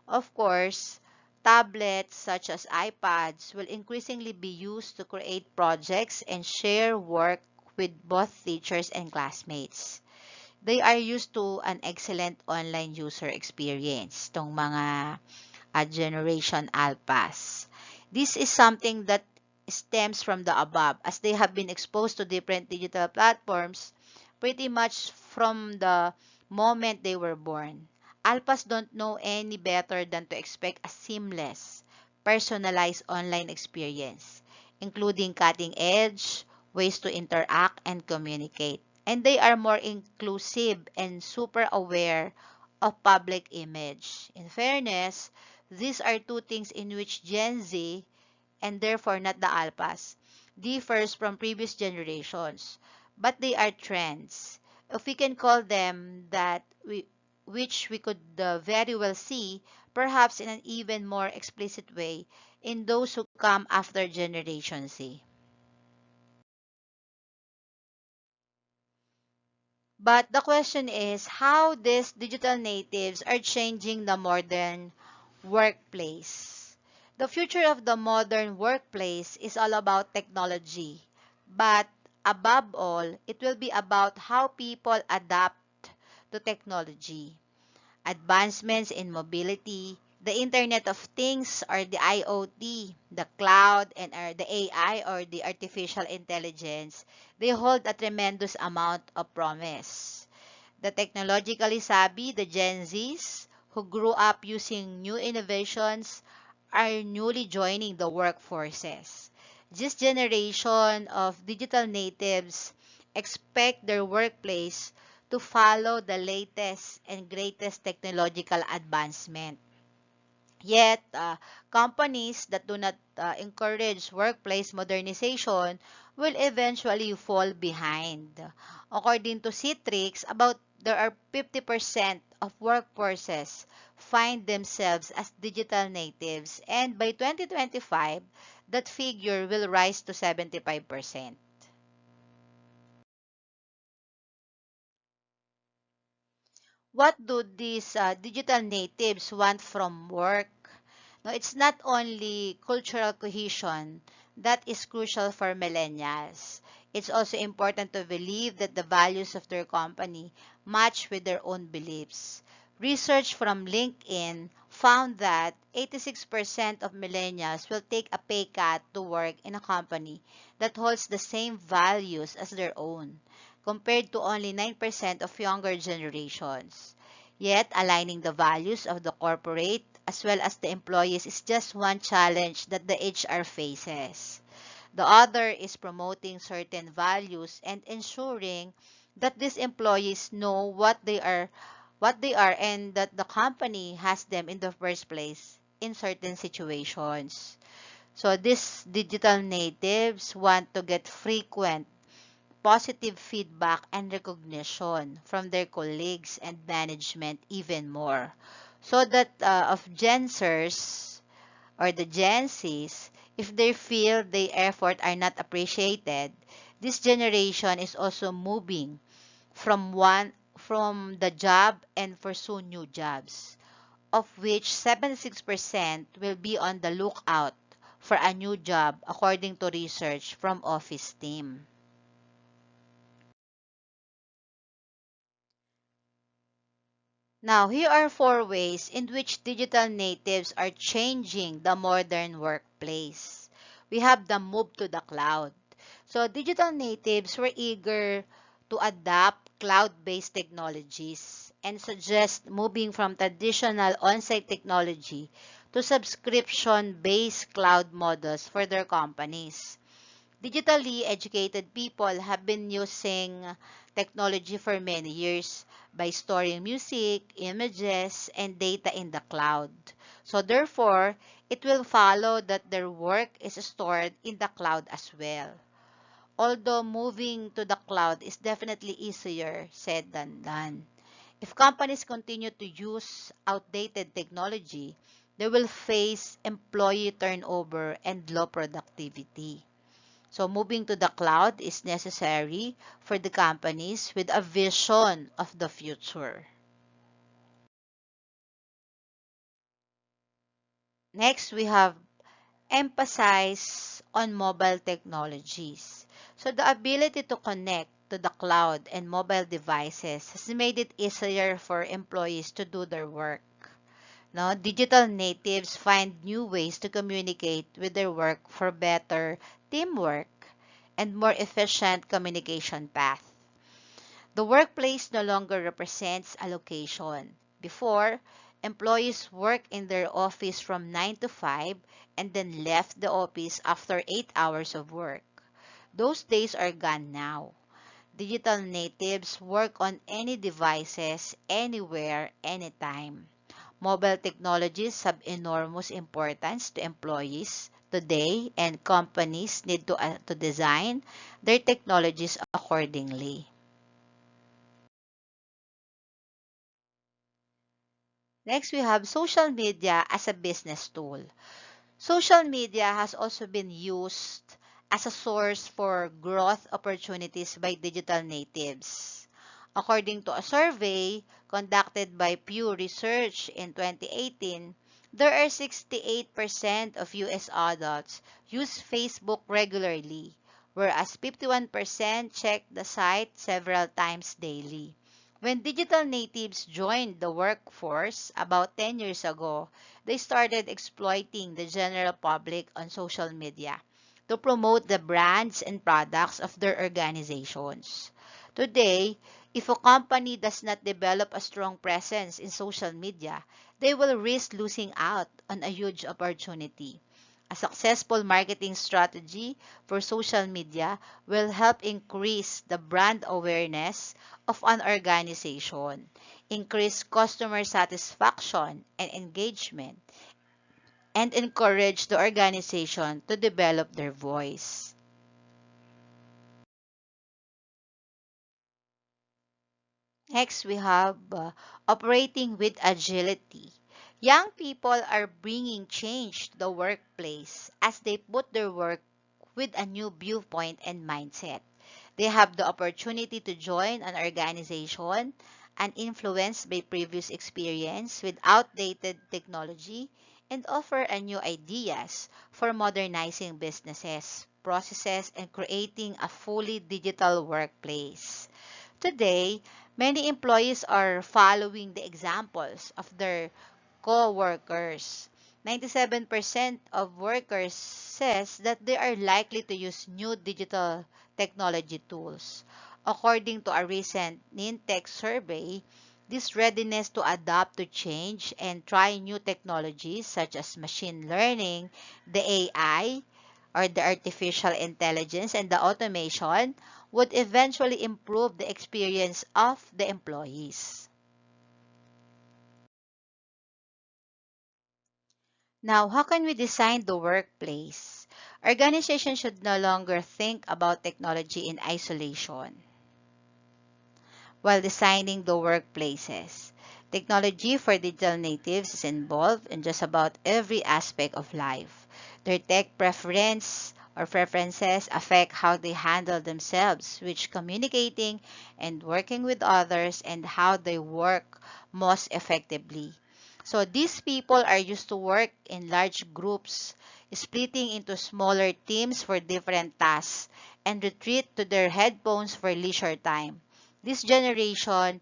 Of course, tablets such as iPads will increasingly be used to create projects and share work with both teachers and classmates. They are used to an excellent online user experience, tong mga Generation Alphas. This is something that stems from the above, as they have been exposed to different digital platforms pretty much from the moment they were born. Alphas don't know any better than to expect a seamless, personalized online experience, including cutting edge ways to interact and communicate. And they are more inclusive and super aware of public image. In fairness, these are two things in which Gen Z, and therefore not the Alphas, differs from previous generations, but they are trends. If we can call them that, which we could very well see, perhaps in an even more explicit way, in those who come after Generation Z. But the question is how these digital natives are changing the modern workplace. The future of the modern workplace is all about technology, but above all, it will be about how people adapt to technology. Advancements in mobility, the Internet of Things or the IoT, the cloud, and the AI or the artificial intelligence, they hold a tremendous amount of promise. The technologically savvy, the Gen Zs, who grew up using new innovations, are newly joining the workforces. This generation of digital natives expect their workplace to follow the latest and greatest technological advancement. Yet, companies that do not encourage workplace modernization will eventually fall behind. According to Citrix, about there are 50% of workforces find themselves as digital natives, and by 2025, that figure will rise to 75%. What do these digital natives want from work? No, it's not only cultural cohesion that is crucial for millennials. It's also important to believe that the values of their company match with their own beliefs. Research from LinkedIn found that 86% of millennials will take a pay cut to work in a company that holds the same values as their own, compared to only 9% of younger generations. Yet, aligning the values of the corporate as well as the employees is just one challenge that the HR faces. The other is promoting certain values and ensuring that these employees know what they are and that the company has them in the first place in certain situations. So these digital natives want to get frequent positive feedback and recognition from their colleagues and management even more. So that of Gensers or the Gen Zs, if they feel their effort are not appreciated, this generation is also moving from the job and pursue new jobs, of which 76% will be on the lookout for a new job according to research from Office Team. Now, here are four ways in which digital natives are changing the modern workplace. We have the move to the cloud. So, digital natives were eager to adopt cloud-based technologies and suggest moving from traditional on-site technology to subscription-based cloud models for their companies. Digitally educated people have been using technology for many years by storing music, images, and data in the cloud. So therefore, it will follow that their work is stored in the cloud as well. Although moving to the cloud is definitely easier said than done. If companies continue to use outdated technology, they will face employee turnover and low productivity. So moving to the cloud is necessary for the companies with a vision of the future. Next, we have emphasize on mobile technologies. So the ability to connect to the cloud and mobile devices has made it easier for employees to do their work. No, digital natives find new ways to communicate with their work for better teamwork and more efficient communication path. The workplace no longer represents a location. Before, employees worked in their office from 9 to 5 and then left the office after 8 hours of work. Those days are gone now. Digital natives work on any devices, anywhere, anytime. Mobile technologies have enormous importance to employees today, and companies need to design their technologies accordingly. Next, we have social media as a business tool. Social media has also been used as a source for growth opportunities by digital natives. According to a survey conducted by Pew Research in 2018, there are 68% of US adults use Facebook regularly, whereas 51% check the site several times daily. When digital natives joined the workforce about 10 years ago, they started exploiting the general public on social media to promote the brands and products of their organizations. Today, if a company does not develop a strong presence in social media, they will risk losing out on a huge opportunity. A successful marketing strategy for social media will help increase the brand awareness of an organization, increase customer satisfaction and engagement, and encourage the organization to develop their voice. Next, we have operating with agility. Young people are bringing change to the workplace as they put their work with a new viewpoint and mindset. They have the opportunity to join an organization uninfluenced by previous experience with outdated technology and offer a new ideas for modernizing businesses, processes, and creating a fully digital workplace. Today, many employees are following the examples of their co-workers. 97% of workers says that they are likely to use new digital technology tools. According to a recent Nintech survey, this readiness to adapt to change and try new technologies such as machine learning, the AI, or the artificial intelligence and the automation would eventually improve the experience of the employees. Now, how can we design the workplace? Organizations should no longer think about technology in isolation while designing the workplaces. Technology for digital natives is involved in just about every aspect of life. Their tech preferences affect how they handle themselves, which communicating and working with others and how they work most effectively. So these people are used to work in large groups, splitting into smaller teams for different tasks, and retreat to their headphones for leisure time. This generation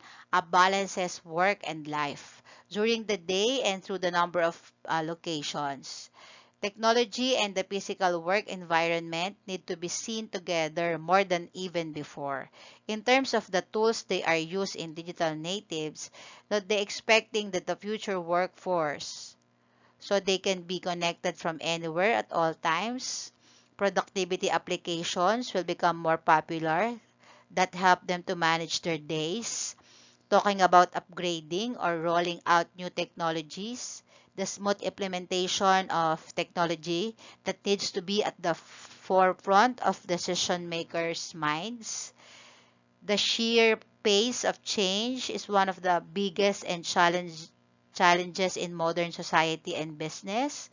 balances work and life during the day and through the number of locations. Technology and the physical work environment need to be seen together more than even before. In terms of the tools they are used in digital natives, that they expecting that the future workforce so they can be connected from anywhere at all times. Productivity applications will become more popular that help them to manage their days. Talking about upgrading or rolling out new technologies, the smooth implementation of technology that needs to be at the forefront of decision makers' minds. The sheer pace of change is one of the biggest and challenges in modern society and business.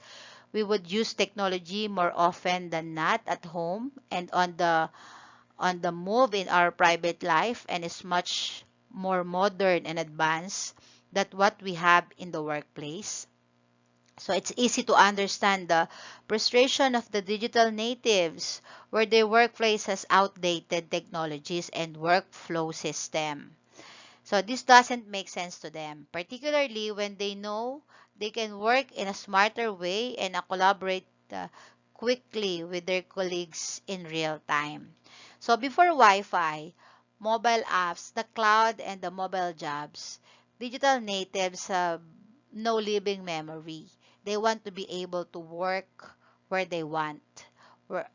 We would use technology more often than not at home and on the move in our private life, and is much more modern and advanced than what we have in the workplace. So it's easy to understand the frustration of the digital natives where their workplace has outdated technologies and workflow system. So this doesn't make sense to them, particularly when they know they can work in a smarter way and collaborate quickly with their colleagues in real time. So before Wi-Fi, mobile apps, the cloud, and the mobile jobs, digital natives have no living memory. They want to be able to work where they want, where,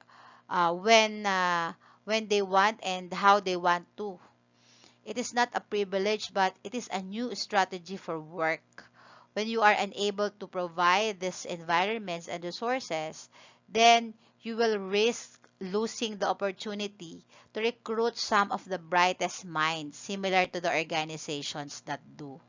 when they want and how they want to. It is not a privilege, but it is a new strategy for work. When you are unable to provide these environments and resources, then you will risk losing the opportunity to recruit some of the brightest minds similar to the organizations that do.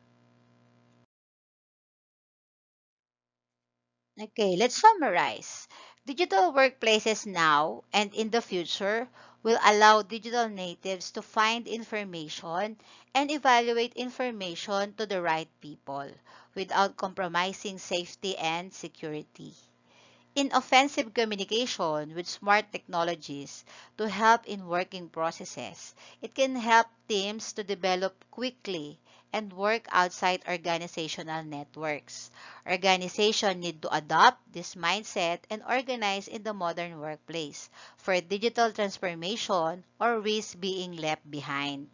Okay, let's summarize. Digital workplaces now and in the future will allow digital natives to find information and evaluate information to the right people without compromising safety and security. In offensive communication with smart technologies to help in working processes, it can help teams to develop quickly and work outside organizational networks. Organizations need to adopt this mindset and organize in the modern workplace for digital transformation or risk being left behind.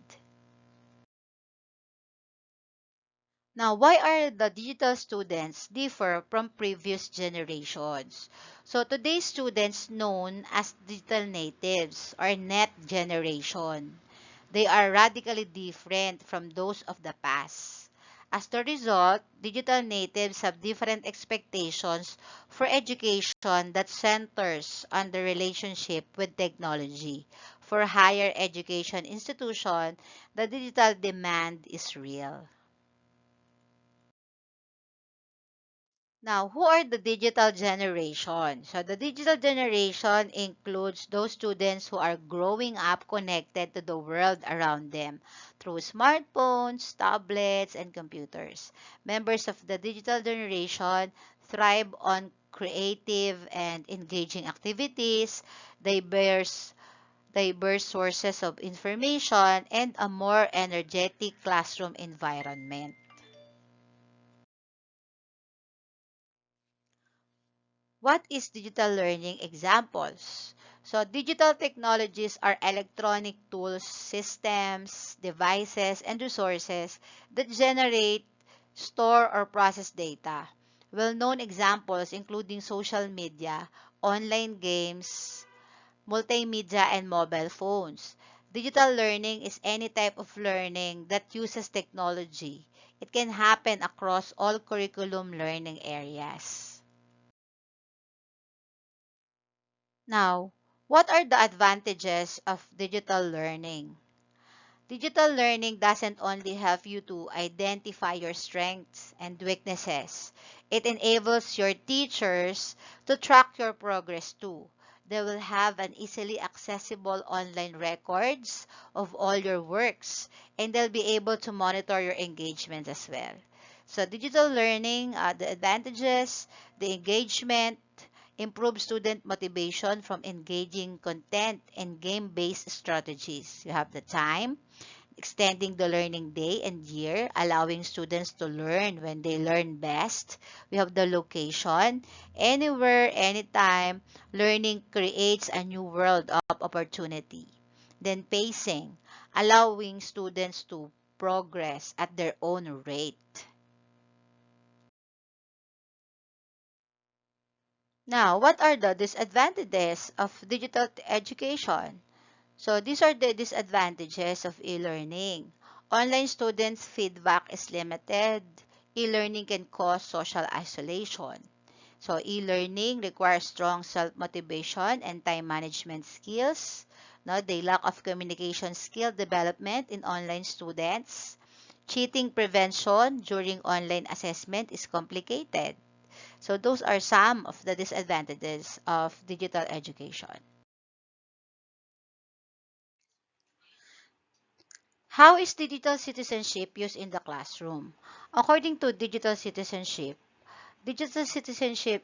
Now, why are the digital students differ from previous generations? So today's students known as digital natives or net generation. They are radically different from those of the past. As a result, digital natives have different expectations for education that centers on the relationship with technology. For higher education institutions, the digital demand is real. Now, who are the digital generation? So, the digital generation includes those students who are growing up connected to the world around them through smartphones, tablets, and computers. Members of the digital generation thrive on creative and engaging activities, diverse, diverse sources of information, and a more energetic classroom environment. What is digital learning examples? So, digital technologies are electronic tools, systems, devices, and resources that generate, store, or process data. Well-known examples including social media, online games, multimedia, and mobile phones. Digital learning is any type of learning that uses technology. It can happen across all curriculum learning areas. Now, what are the advantages of digital learning? Digital learning doesn't only help you to identify your strengths and weaknesses, it enables your teachers to track your progress too. They will have an easily accessible online records of all your works, and they'll be able to monitor your engagement as well. So digital learning, the advantages, the engagement, improve student motivation from engaging content and game-based strategies. You have the time, extending the learning day and year, allowing students to learn when they learn best. We have the location, anywhere, anytime. Learning creates a new world of opportunity. Then pacing, allowing students to progress at their own rate. Now, what are the disadvantages of digital education? So these are the disadvantages of e-learning. Online students' feedback is limited. E-learning can cause social isolation. So e-learning requires strong self-motivation and time management skills. No, they lack of communication skill development in online students. Cheating prevention during online assessment is complicated. So those are some of the disadvantages of digital education. How is digital citizenship used in the classroom? According to digital citizenship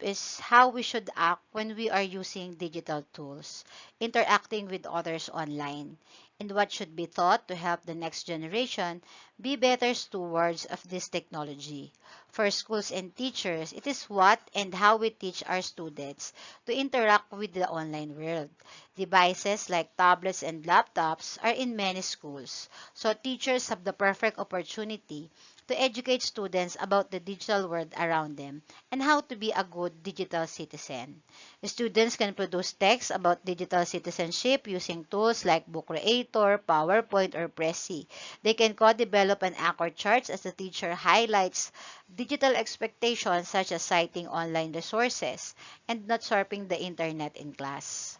is how we should act when we are using digital tools, interacting with others online, and what should be taught to help the next generation be better stewards of this technology. For schools and teachers, it is what and how we teach our students to interact with the online world. Devices like tablets and laptops are in many schools, so teachers have the perfect opportunity to educate students about the digital world around them and how to be a good digital citizen. Students can produce text about digital citizenship using tools like Book Creator, PowerPoint, or Prezi. They can co-develop and anchor charts as the teacher highlights digital expectations such as citing online resources and not surfing the internet in class.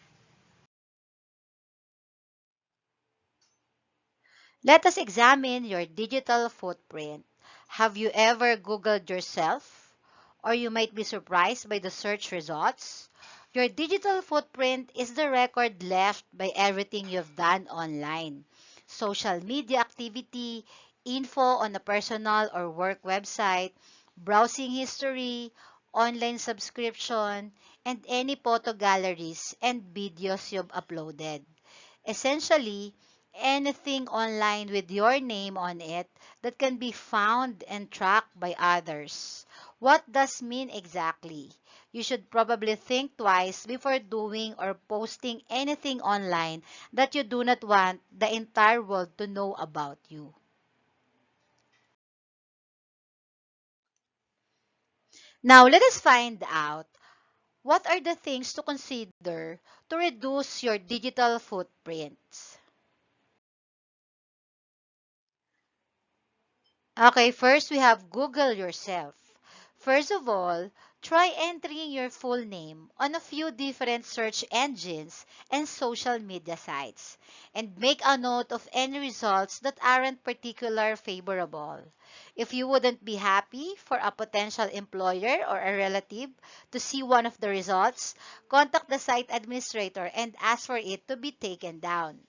Let us examine your digital footprint. Have you ever Googled yourself? Or you might be surprised by the search results. Your digital footprint is the record left by everything you've done online. Social media activity, info on a personal or work website, browsing history, online subscription, and any photo galleries and videos you've uploaded. Essentially, anything online with your name on it that can be found and tracked by others. What does mean exactly? You should probably think twice before doing or posting anything online that you do not want the entire world to know about you. Now, let us find out what are the things to consider to reduce your digital footprints. Okay, first we have Google yourself. First of all, try entering your full name on a few different search engines and social media sites, and make a note of any results that aren't particularly favorable. If you wouldn't be happy for a potential employer or a relative to see one of the results, contact the site administrator and ask for it to be taken down.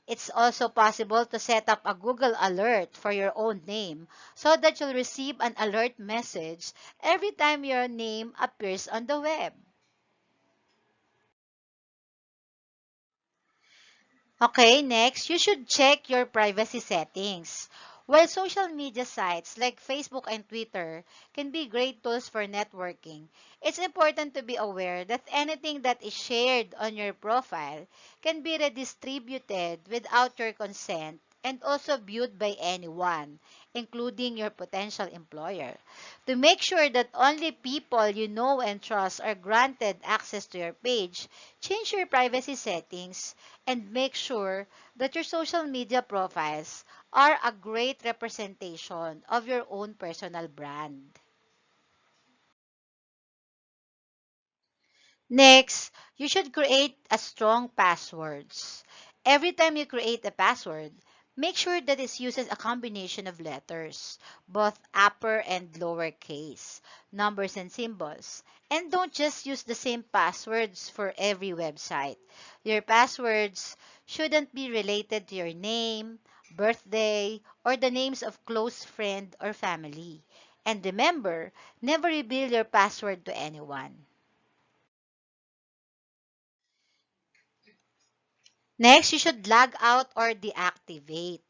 It's also possible to set up a Google alert for your own name so that you'll receive an alert message every time your name appears on the web. Okay, next, you should check your privacy settings. While social media sites like Facebook and Twitter can be great tools for networking, it's important to be aware that anything that is shared on your profile can be redistributed without your consent and also viewed by anyone, including your potential employer. To make sure that only people you know and trust are granted access to your page, change your privacy settings and make sure that your social media profiles are a great representation of your own personal brand. Next, you should create a strong passwords. Every time you create a password, make sure that it uses a combination of letters, both upper and lower case, numbers and symbols. And don't just use the same passwords for every website. Your passwords shouldn't be related to your name, birthday, or the names of close friend or family. And remember, never reveal your password to anyone. Next, you should log out or deactivate.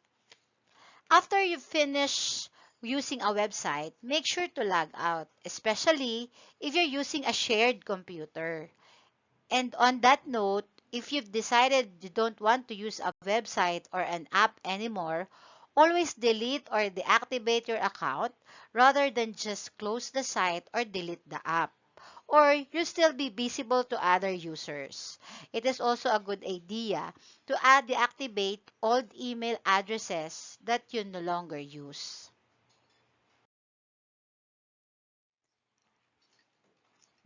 After you finish using a website, make sure to log out, especially if you're using a shared computer. And on that note, if you've decided you don't want to use a website or an app anymore, always delete or deactivate your account rather than just close the site or delete the app. Or you'll still be visible to other users. It is also a good idea to add deactivate old email addresses that you no longer use.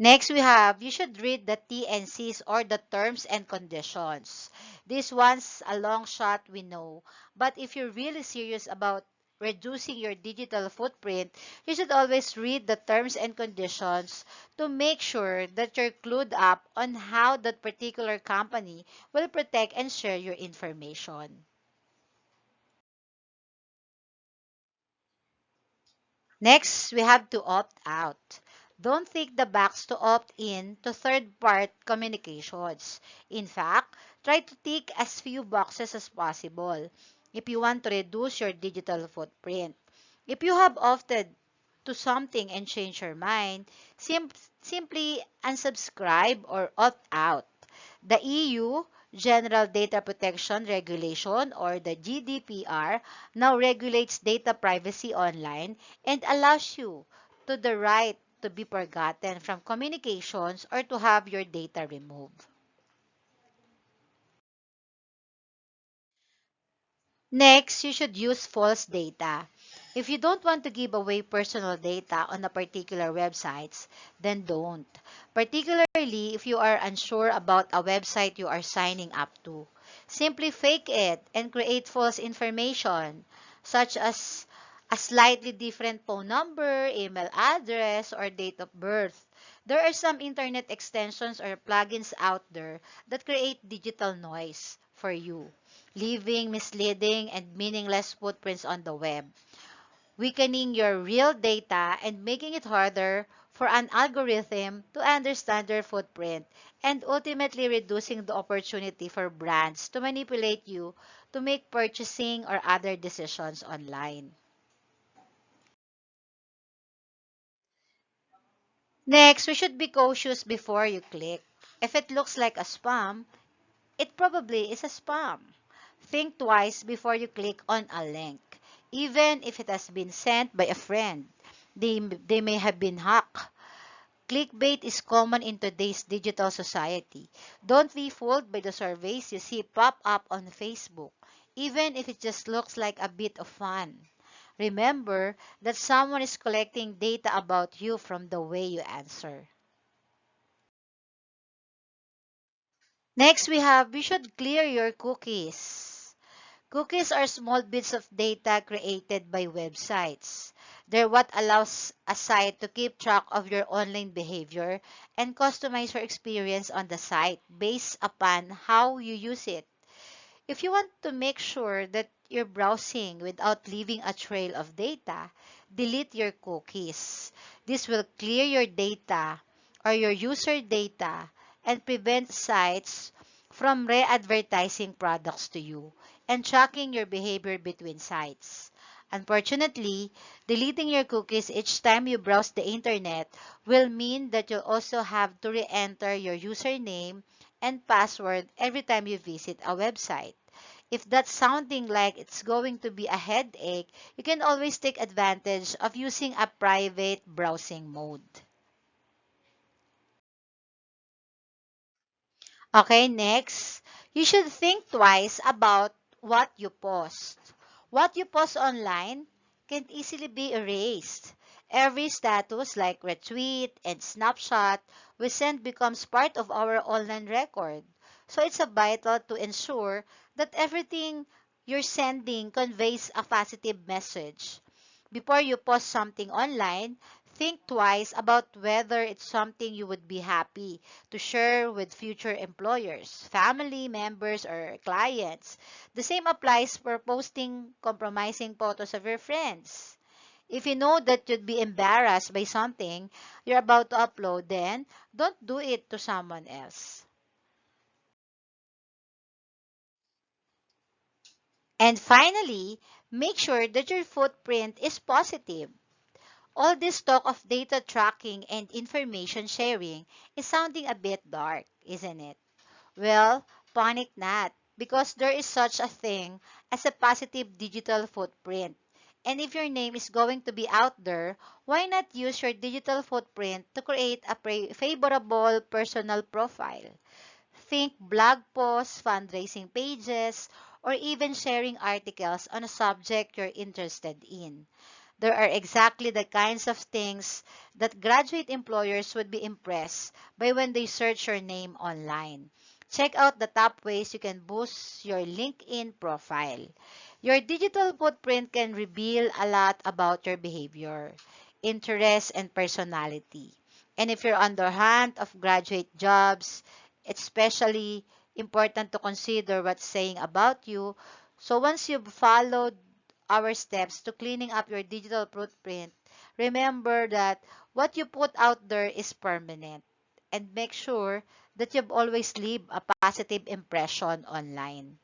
Next, we have you should read the TNCs or the terms and conditions. This one's a long shot, we know. But if you're really serious about reducing your digital footprint, you should always read the terms and conditions to make sure that you're clued up on how that particular company will protect and share your information. Next, we have to opt out. Don't tick the box to opt in to third-party communications. In fact, try to tick as few boxes as possible if you want to reduce your digital footprint. If you have opted to something and change your mind, simply unsubscribe or opt out. The EU General Data Protection Regulation or the GDPR now regulates data privacy online and allows you to the right to be forgotten from communications or to have your data removed. Next, you should use false data. If you don't want to give away personal data on a particular websites, then don't. Particularly if you are unsure about a website you are signing up to. Simply fake it and create false information, such as a slightly different phone number, email address, or date of birth. There are some internet extensions or plugins out there that create digital noise for you, leaving misleading and meaningless footprints on the web, weakening your real data and making it harder for an algorithm to understand your footprint, and ultimately reducing the opportunity for brands to manipulate you to make purchasing or other decisions online. Next, we should be cautious before you click. If it looks like a spam, it probably is a spam. Think twice before you click on a link, even if it has been sent by a friend. They may have been hacked. Clickbait is common in today's digital society. Don't be fooled by the surveys you see pop up on Facebook, even if it just looks like a bit of fun. Remember that someone is collecting data about you from the way you answer. Next, we should clear your cookies. Cookies are small bits of data created by websites. They're what allows a site to keep track of your online behavior and customize your experience on the site based upon how you use it. If you want to make sure that you're browsing without leaving a trail of data, delete your cookies. This will clear your data or your user data and prevent sites from re-advertising products to you and tracking your behavior between sites. Unfortunately, deleting your cookies each time you browse the internet will mean that you'll also have to re-enter your username and password every time you visit a website. If that's sounding like it's going to be a headache, you can always take advantage of using a private browsing mode. Okay, next, you should think twice about what you post. What you post online can easily be erased. Every status like retweet and snapshot we send becomes part of our online record. So it's a vital to ensure that everything you're sending conveys a positive message. Before you post something online, think twice about whether it's something you would be happy to share with future employers, family members, or clients. The same applies for posting compromising photos of your friends. If you know that you'd be embarrassed by something you're about to upload, then don't do it to someone else. And finally, make sure that your footprint is positive. All this talk of data tracking and information sharing is sounding a bit dark, isn't it? Well, panic not, because there is such a thing as a positive digital footprint. And if your name is going to be out there, why not use your digital footprint to create a favorable personal profile? Think blog posts, fundraising pages, or even sharing articles on a subject you're interested in. There are exactly the kinds of things that graduate employers would be impressed by when they search your name online. Check out the top ways you can boost your LinkedIn profile. Your digital footprint can reveal a lot about your behavior, interests, and personality. And if you're on the hunt of graduate jobs, it's especially important to consider what's saying about you. So once you've followed our steps to cleaning up your digital footprint, remember that what you put out there is permanent, and make sure that you've always leave a positive impression online.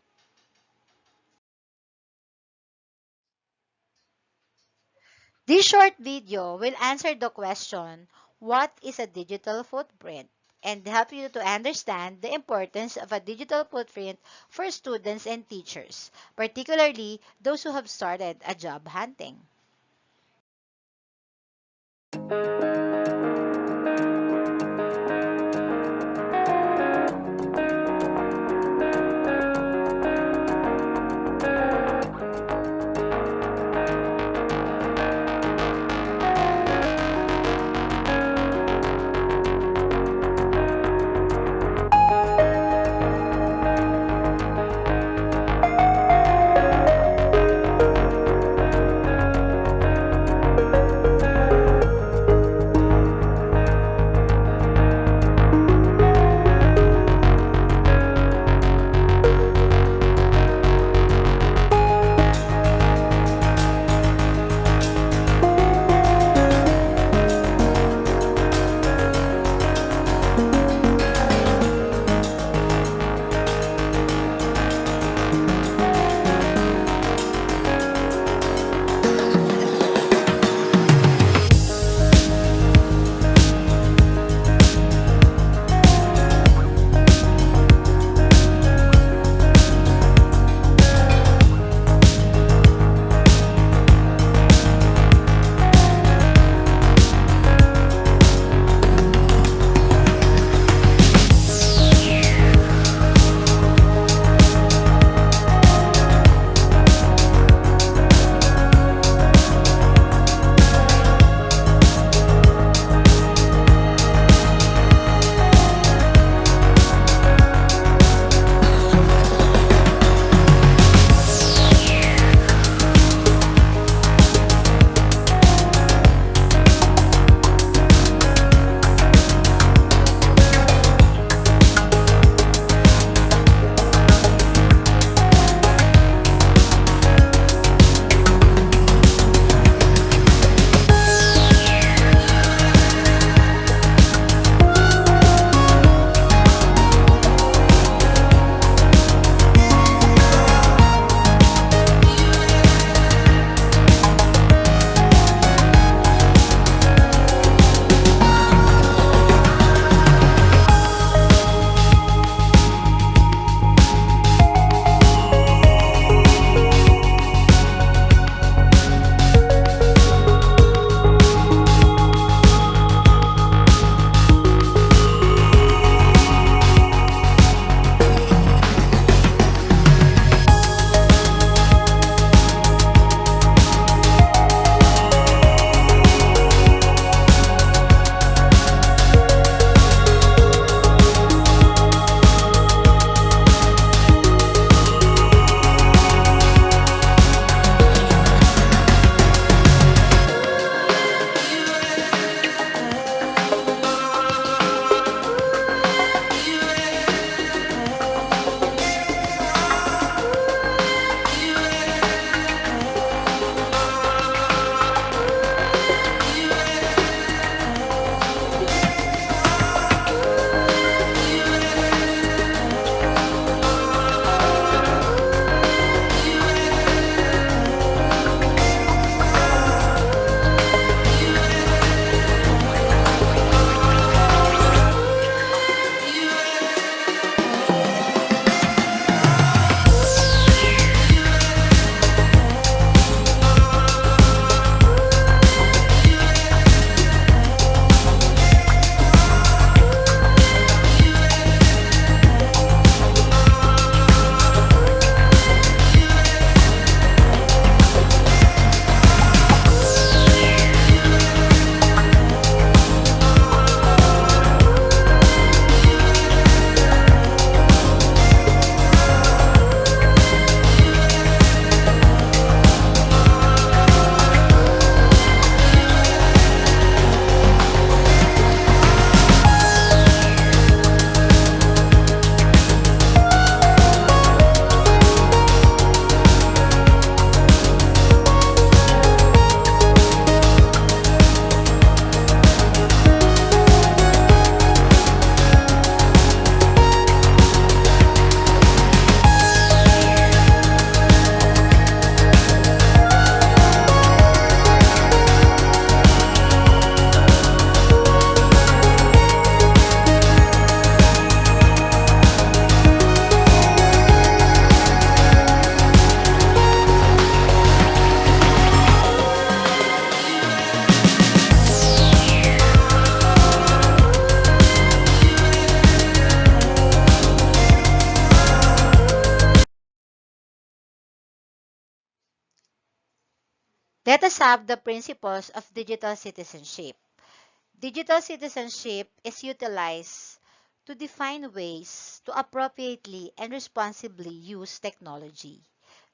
This short video will answer the question, what is a digital footprint? And help you to understand the importance of a digital footprint for students and teachers, particularly those who have started a job hunting. Let us have the principles of digital citizenship. Digital citizenship is utilized to define ways to appropriately and responsibly use technology.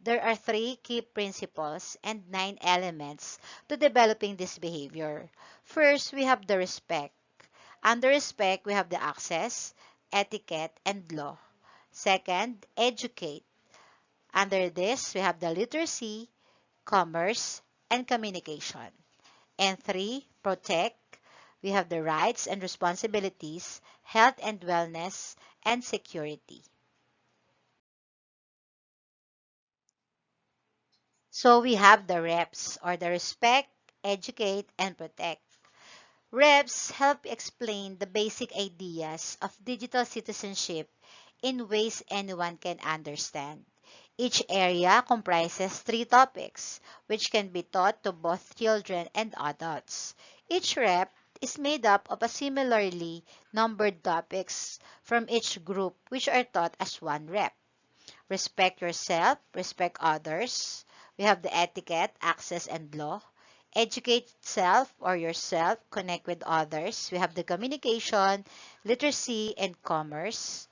There are three key principles and 9 elements to developing this behavior. First, we have the respect. Under respect, we have the access, etiquette, and law. Second, educate. Under this, we have the literacy, commerce, and communication. And three, protect. We have the rights and responsibilities, health and wellness, and security. So we have the reps, or the respect, educate, and protect. Reps help explain the basic ideas of digital citizenship in ways anyone can understand. Each area comprises 3 topics, which can be taught to both children and adults. Each rep is made up of a similarly numbered topics from each group, which are taught as one rep. Respect yourself, respect others. We have the etiquette, access, and law. Educate self or yourself, connect with others. We have the communication, literacy, and commerce.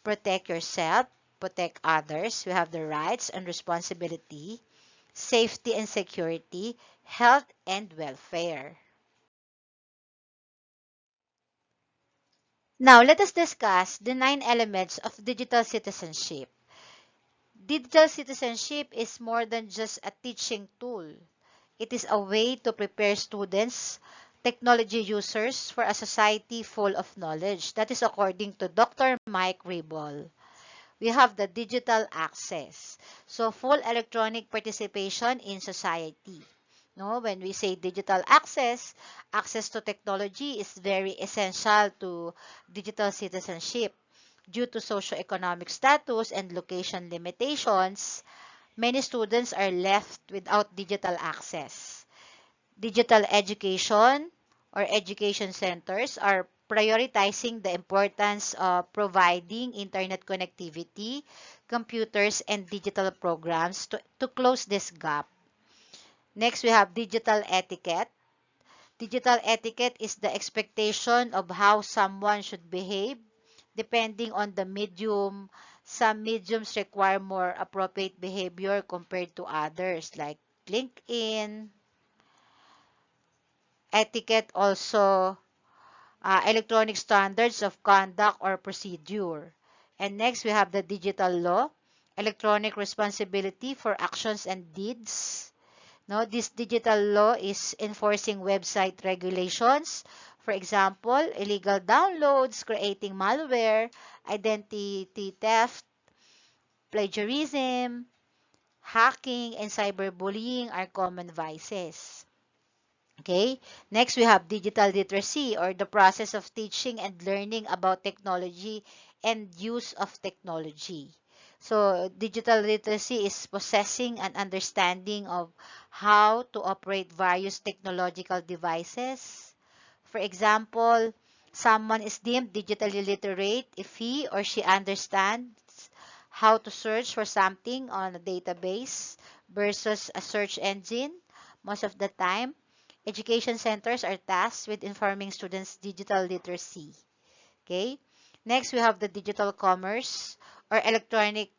Protect yourself, protect others. We have the rights and responsibility, safety and security, health and welfare. Now, let us discuss the 9 elements of digital citizenship. Digital citizenship is more than just a teaching tool. It is a way to prepare students, technology users, for a society full of knowledge. That is according to Dr. Mike Ribble. We have the digital access. So, full electronic participation in society. No, when we say digital access, access to technology is very essential to digital citizenship. Due to socioeconomic status and location limitations, many students are left without digital access. Digital education or education centers are prioritizing the importance of providing internet connectivity, computers, and digital programs to close this gap. Next, we have digital etiquette. Digital etiquette is the expectation of how someone should behave depending on the medium. Some mediums require more appropriate behavior compared to others, like LinkedIn. Etiquette also electronic standards of conduct or procedure. And next, we have the digital law, electronic responsibility for actions and deeds. No, this digital law is enforcing website regulations. For example, illegal downloads, creating malware, identity theft, plagiarism, hacking, and cyberbullying are common vices. Okay, next we have digital literacy, or the process of teaching and learning about technology and use of technology. So, digital literacy is possessing an understanding of how to operate various technological devices. For example, someone is deemed digitally literate if he or she understands how to search for something on a database versus a search engine. Most of the time, education centers are tasked with informing students' digital literacy. Okay. Next, we have the digital commerce, or electronic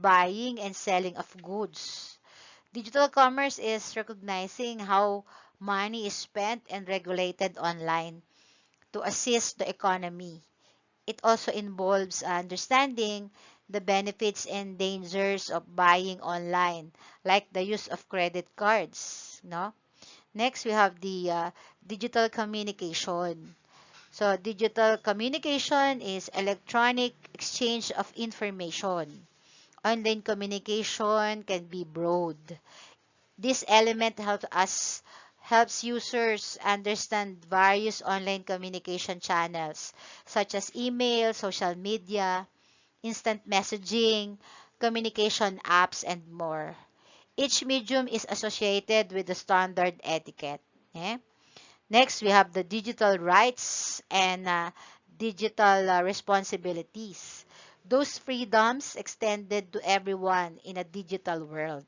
buying and selling of goods. Digital commerce is recognizing how money is spent and regulated online to assist the economy. It also involves understanding the benefits and dangers of buying online, like the use of credit cards. No? Next, we have the digital communication. So, digital communication is electronic exchange of information. Online communication can be broad. This element helps users understand various online communication channels such as email, social media, instant messaging, communication apps, and more. Each medium is associated with the standard etiquette. Okay? Next, we have the digital rights and digital responsibilities. Those freedoms extended to everyone in a digital world.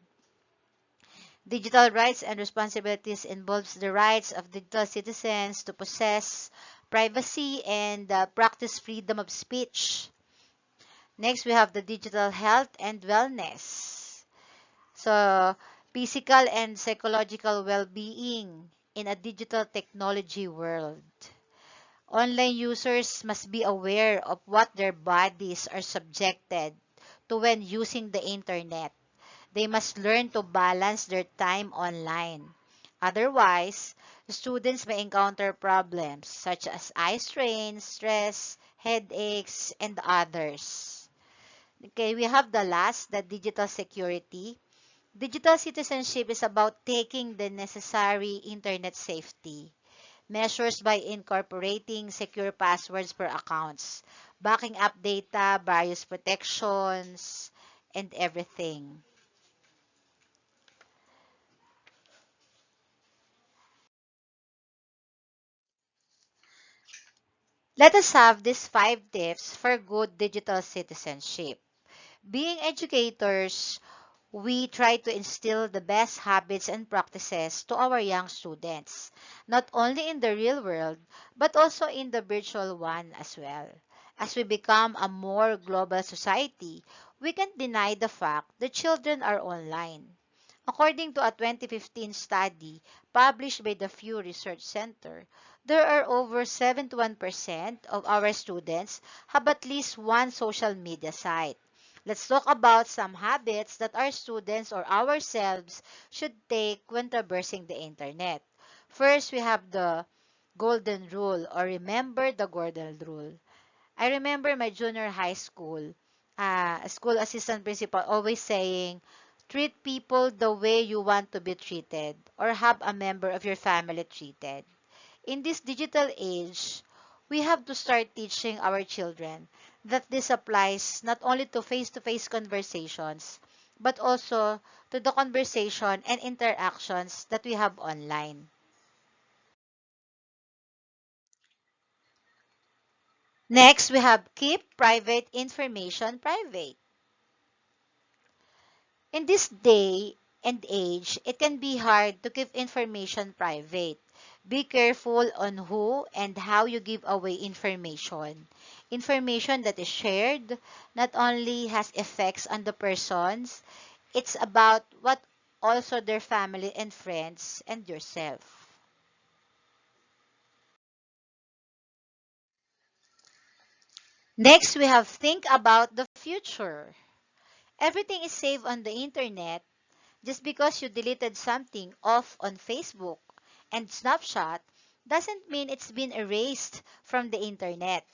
Digital rights and responsibilities involves the rights of digital citizens to possess privacy and practice freedom of speech. Next, we have the digital health and wellness. So, physical and psychological well-being in a digital technology world. Online users must be aware of what their bodies are subjected to when using the internet. They must learn to balance their time online. Otherwise, students may encounter problems such as eye strain, stress, headaches, and others. Okay, we have the last, the digital security. Digital citizenship is about taking the necessary internet safety measures by incorporating secure passwords for accounts, backing up data, various protections, and everything. Let us have these 5 tips for good digital citizenship. Being educators, we try to instill the best habits and practices to our young students, not only in the real world, but also in the virtual one as well. As we become a more global society, we can't deny the fact that children are online. According to a 2015 study published by the Pew Research Center, there are over 71% of our students have at least one social media site. Let's talk about some habits that our students or ourselves should take when traversing the internet. First, we have the golden rule or remember the golden rule. I remember my junior high school, school assistant principal always saying, treat people the way you want to be treated or have a member of your family treated. In this digital age, we have to start teaching our children that this applies not only to face-to-face conversations, but also to the conversation and interactions that we have online. Next, we have keep private information private. In this day and age, it can be hard to keep information private. Be careful on who and how you give away information. Information that is shared not only has effects on the persons, it's about what also their family and friends and yourself. Next, we have think about the future. Everything is saved on the internet. Just because you deleted something off on Facebook and Snapchat doesn't mean it's been erased from the internet.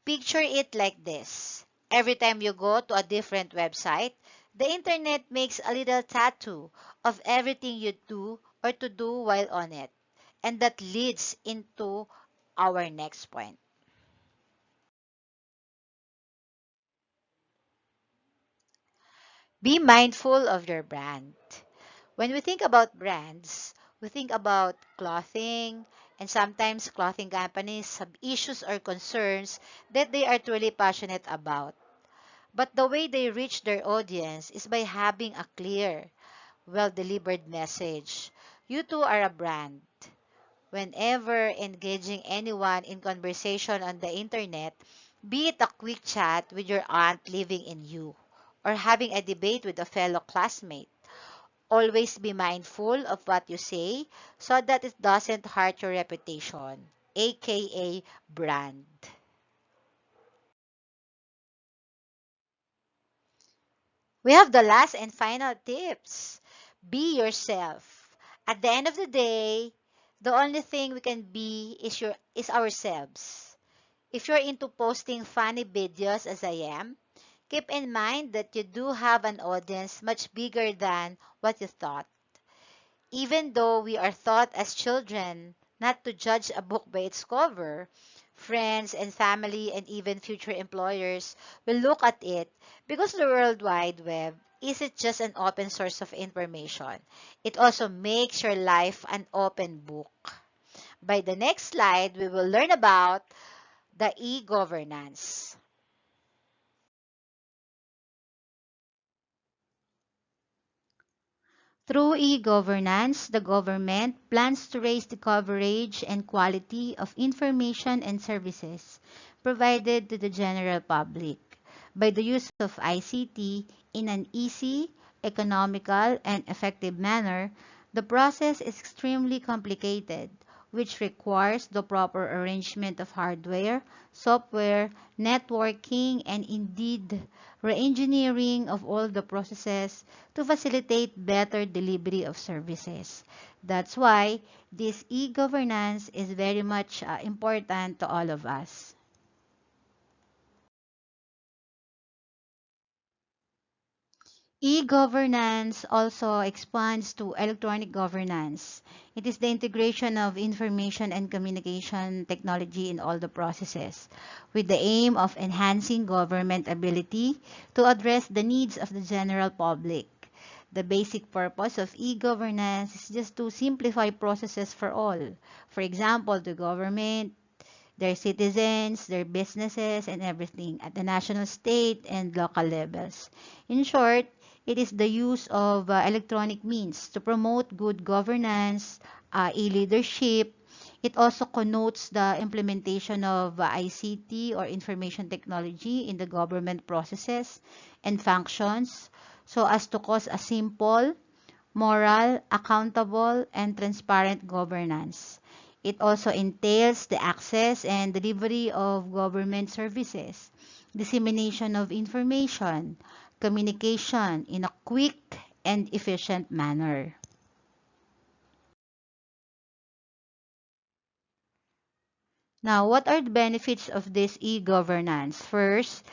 Picture it like this. Every time you go to a different website, the internet makes a little tattoo of everything you do or to do while on it. And that leads into our next point. Be mindful of your brand. When we think about brands, we think about clothing, and sometimes clothing companies have issues or concerns that they are truly passionate about. But the way they reach their audience is by having a clear, well delivered message. You too are a brand. Whenever engaging anyone in conversation on the internet, be it a quick chat with your aunt living in you, or having a debate with a fellow classmate, always be mindful of what you say so that it doesn't hurt your reputation, aka brand. We have the last and final tips. Be yourself. At the end of the day, the only thing we can be is ourselves. If you're into posting funny videos as I am, keep in mind that you do have an audience much bigger than what you thought. Even though we are taught as children not to judge a book by its cover, friends and family and even future employers will look at it because the World Wide Web isn't just an open source of information. It also makes your life an open book. By the next slide, we will learn about the e-governance. Through e-governance, the government plans to raise the coverage and quality of information and services provided to the general public by the use of ICT in an easy, economical, and effective manner. The process is extremely complicated, which requires the proper arrangement of hardware, software, networking, and indeed re-engineering of all the processes to facilitate better delivery of services. That's why this e-governance is very much important to all of us. E-governance also expands to electronic governance. It is the integration of information and communication technology in all the processes, with the aim of enhancing government ability to address the needs of the general public. The basic purpose of e-governance is just to simplify processes for all. For example, the government, their citizens, their businesses, and everything at the national, state, and local levels. In short, it is the use of electronic means to promote good governance, e-leadership. It also connotes the implementation of ICT or information technology in the government processes and functions so as to cause a simple, moral, accountable, and transparent governance. It also entails the access and delivery of government services, dissemination of information, communication in a quick and efficient manner. Now, what are the benefits of this e-governance? First,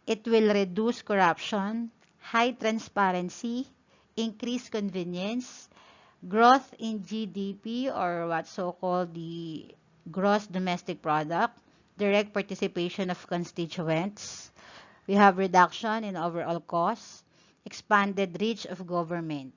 it will reduce corruption, high transparency, increase convenience, growth in GDP or what's so-called the gross domestic product, direct participation of constituents. We have reduction in overall costs, expanded reach of government.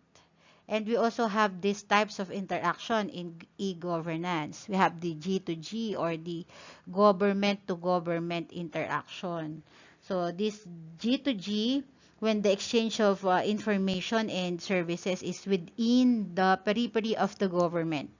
And we also have these types of interaction in e-governance. We have the G2G or the government-to-government interaction. So this G2G, when the exchange of information and services is within the periphery of the government,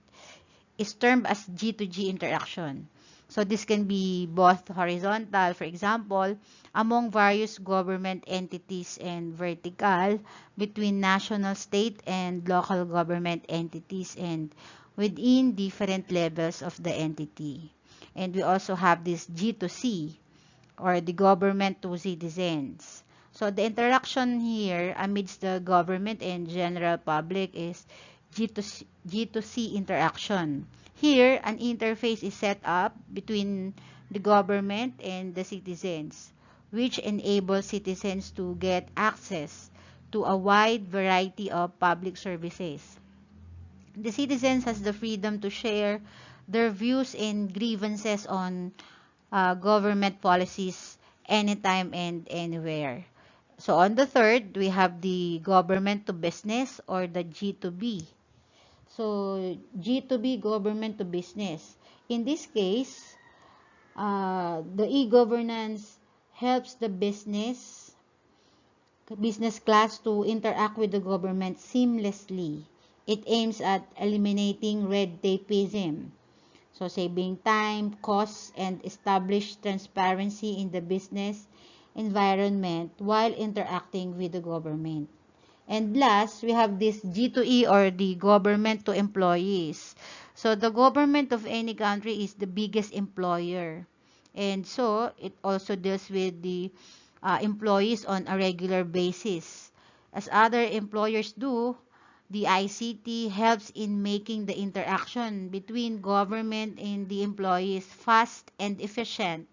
is termed as G2G interaction. So this can be both horizontal, for example, among various government entities, and vertical between national, state, and local government entities and within different levels of the entity. And we also have this G2C or the government to citizens. So the interaction here amidst the government and general public is G2C interaction. Here, an interface is set up between the government and the citizens, which enables citizens to get access to a wide variety of public services. The citizens has the freedom to share their views and grievances on government policies anytime and anywhere. So on the third, we have the government to business or the G2B. So G2B, government to business. In this case, the e-governance helps the business class to interact with the government seamlessly. It aims at eliminating red tapeism, so saving time, costs, and establish transparency in the business environment while interacting with the government. And last, we have this G2E or the government to employees. So the government of any country is the biggest employer. And so it also deals with the employees on a regular basis. As other employers do, the ICT helps in making the interaction between government and the employees fast and efficient,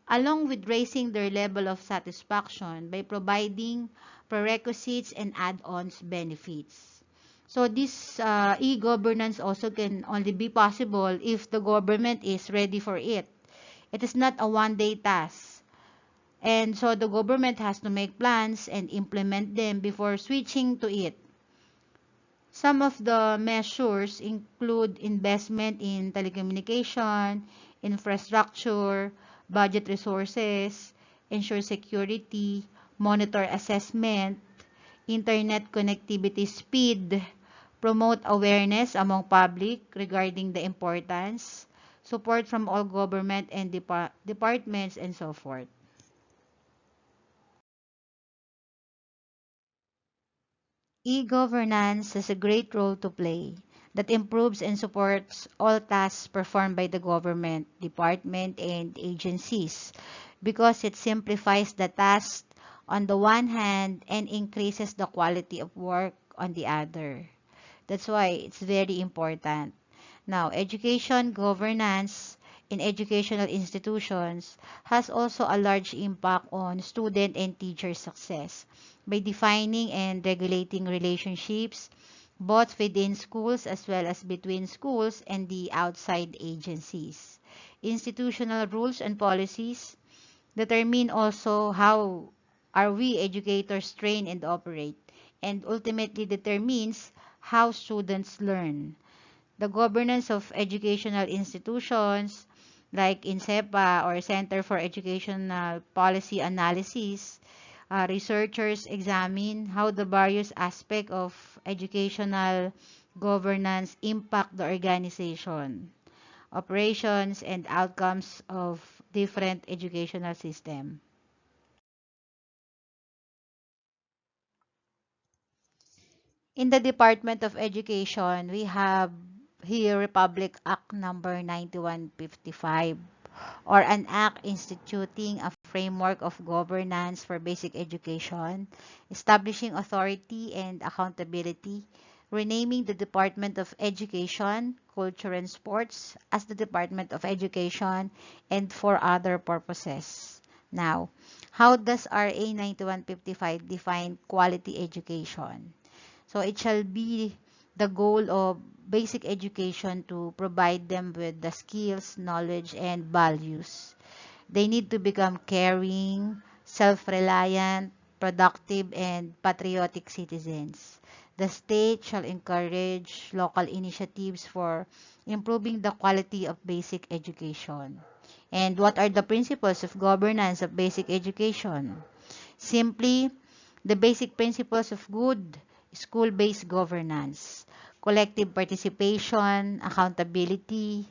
along with raising their level of satisfaction by providing prerequisites and add-ons benefits. So this e-governance also can only be possible if the government is ready for it. It is not a one-day task. And so the government has to make plans and implement them before switching to it. Some of the measures include investment in telecommunication, infrastructure, budget resources, ensure security, monitor assessment, internet connectivity speed, promote awareness among public regarding the importance, support from all government and departments, and so forth. E-governance has a great role to play that improves and supports all tasks performed by the government, department, and agencies because it simplifies the task on the one hand and increases the quality of work on the other. That's why it's very important. Now, education governance in educational institutions has also a large impact on student and teacher success by defining and regulating relationships both within schools as well as between schools and the outside agencies. Institutional rules and policies determine also how are we educators train and operate, and ultimately determines how students learn. The governance of educational institutions like INSEPA or Center for Educational Policy Analysis, researchers examine how the various aspects of educational governance impact the organization, operations, and outcomes of different educational system. In the Department of Education, we have here Republic Act number 9155, or an act instituting a framework of governance for basic education, establishing authority and accountability, renaming the Department of Education, Culture and Sports as the Department of Education, and for other purposes. Now, how does RA 9155 define quality education? So it shall be the goal of basic education to provide them with the skills, knowledge, and values. They need to become caring, self-reliant, productive, and patriotic citizens. The state shall encourage local initiatives for improving the quality of basic education. And what are the principles of governance of basic education? Simply, the basic principles of good school-based governance, collective participation, accountability,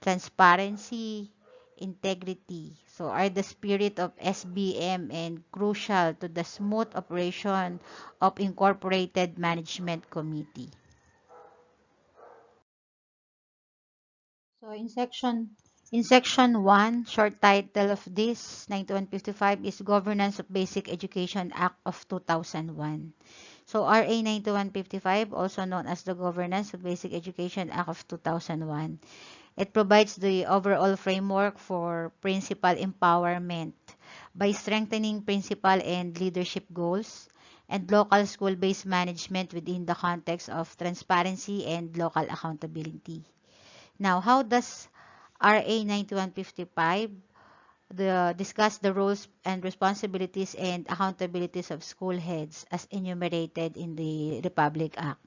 transparency, integrity. So are the spirit of SBM and crucial to the smooth operation of Incorporated Management Committee. So in section 1, short title of this 9155 is Governance of Basic Education Act of 2001. So RA 9155, also known as the Governance of Basic Education Act of 2001. It provides the overall framework for principal empowerment by strengthening principal and leadership goals and local school-based management within the context of transparency and local accountability. Now, how does RA 9155 discuss the roles and responsibilities and accountabilities of school heads as enumerated in the Republic Act?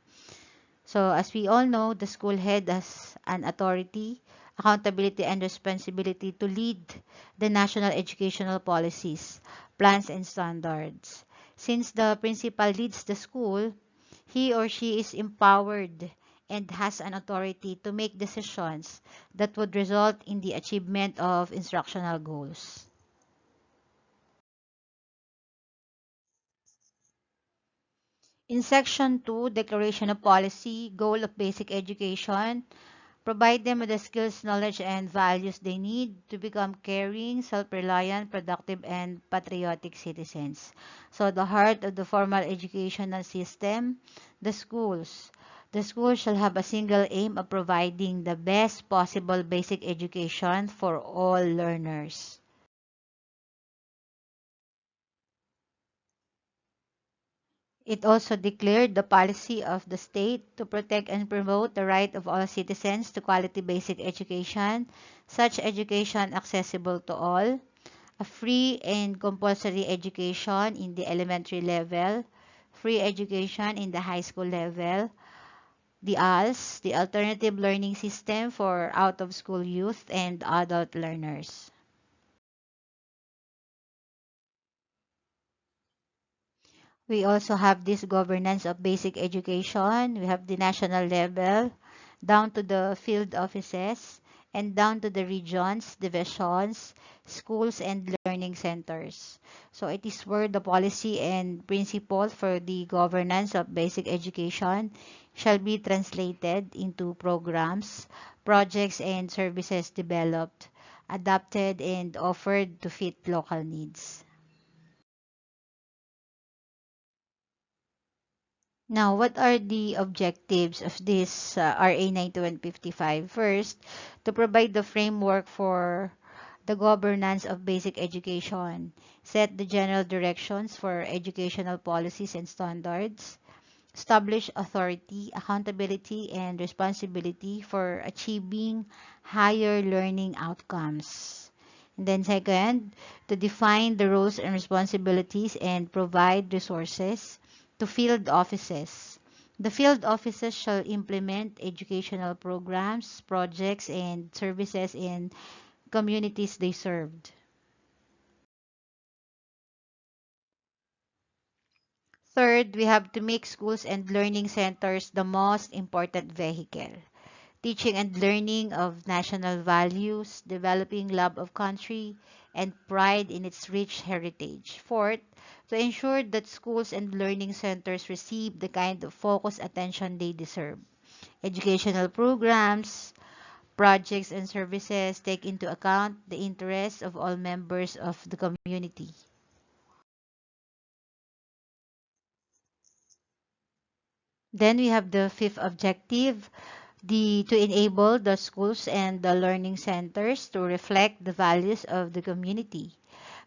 So, as we all know, the school head has an authority, accountability, and responsibility to lead the national educational policies, plans, and standards. Since the principal leads the school, he or she is empowered and has an authority to make decisions that would result in the achievement of instructional goals. In Section 2, Declaration of Policy, Goal of Basic Education, provide them with the skills, knowledge, and values they need to become caring, self-reliant, productive, and patriotic citizens. So the heart of the formal educational system, the schools. The schools shall have a single aim of providing the best possible basic education for all learners. It also declared the policy of the state to protect and promote the right of all citizens to quality basic education, such education accessible to all, a free and compulsory education in the elementary level, free education in the high school level, the ALS, the alternative learning system for out-of-school youth and adult learners. We also have this governance of basic education. We have the national level, down to the field offices, and down to the regions, divisions, schools, and learning centers. So it is where the policy and principle for the governance of basic education shall be translated into programs, projects, and services developed, adapted, and offered to fit local needs. Now, what are the objectives of this RA 9155? First, to provide the framework for the governance of basic education, set the general directions for educational policies and standards, establish authority, accountability, and responsibility for achieving higher learning outcomes. And then second, to define the roles and responsibilities and provide resources to field offices. The field offices shall implement educational programs, projects, and services in communities they served. Third, we have to make schools and learning centers the most important vehicle. Teaching and learning of national values, developing love of country, and pride in its rich heritage. Fourth, to ensure that schools and learning centers receive the kind of focused attention they deserve. Educational programs, projects, and services take into account the interests of all members of the community. Then we have the fifth objective, to enable the schools and the learning centers to reflect the values of the community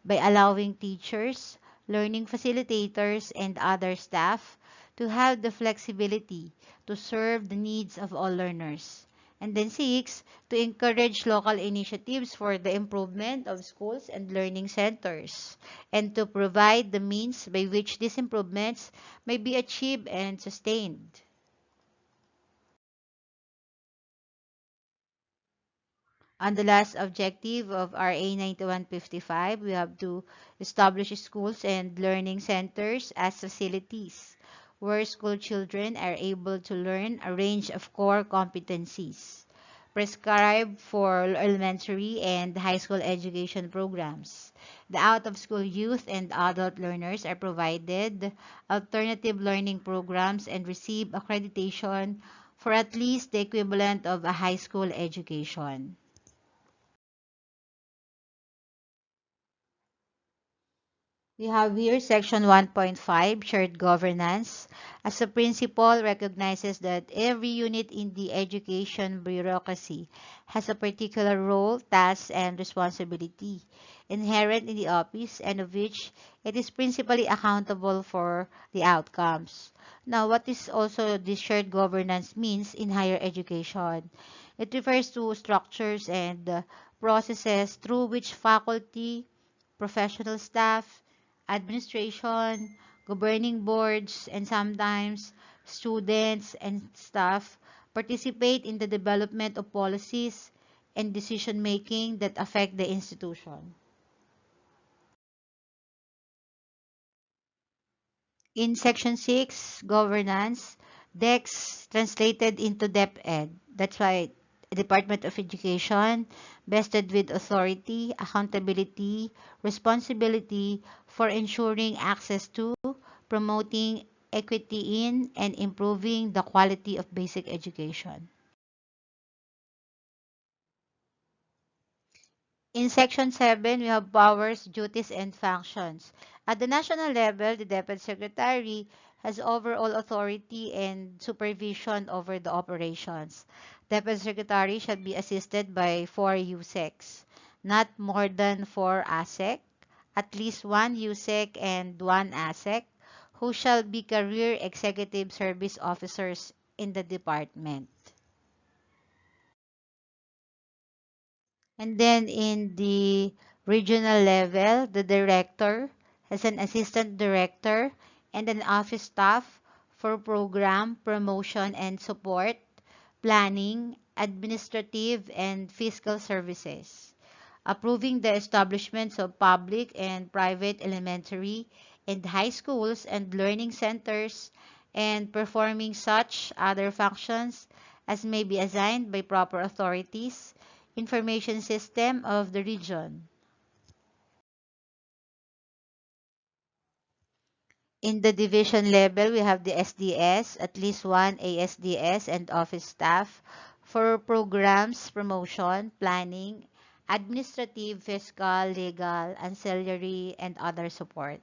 by allowing teachers, learning facilitators, and other staff to have the flexibility to serve the needs of all learners. And then six, to encourage local initiatives for the improvement of schools and learning centers, and to provide the means by which these improvements may be achieved and sustained. On the last objective of RA 9155, we have to establish schools and learning centers as facilities where school children are able to learn a range of core competencies prescribed for elementary and high school education programs. The out-of-school youth and adult learners are provided alternative learning programs and receive accreditation for at least the equivalent of a high school education. We have here section 1.5, shared governance. As a principle, recognizes that every unit in the education bureaucracy has a particular role, task, and responsibility inherent in the office and of which it is principally accountable for the outcomes. Now, what is also this shared governance means in higher education? It refers to structures and processes through which faculty, professional staff, administration, governing boards, and sometimes students and staff participate in the development of policies and decision making that affect the institution. In Section 6, Governance, DEX translated into DepEd. That's why Department of Education vested with authority, accountability, responsibility for ensuring access to, promoting equity in, and improving the quality of basic education. In Section 7, we have powers, duties, and functions. At the national level, the Deputy Secretary has overall authority and supervision over the operations. Deputy Secretary shall be assisted by 4 USECs, not more than 4 ASEC, at least 1 USEC and 1 ASEC, who shall be career executive service officers in the department. And then in the regional level, the director has an assistant director and an office staff for program, promotion and support, planning, administrative and fiscal services, approving the establishments of public and private elementary in high schools and learning centers, and performing such other functions as may be assigned by proper authorities, information system of the region. In the division level, we have the SDS, at least one ASDS and office staff for programs, promotion, planning, administrative, fiscal, legal, ancillary, and other support.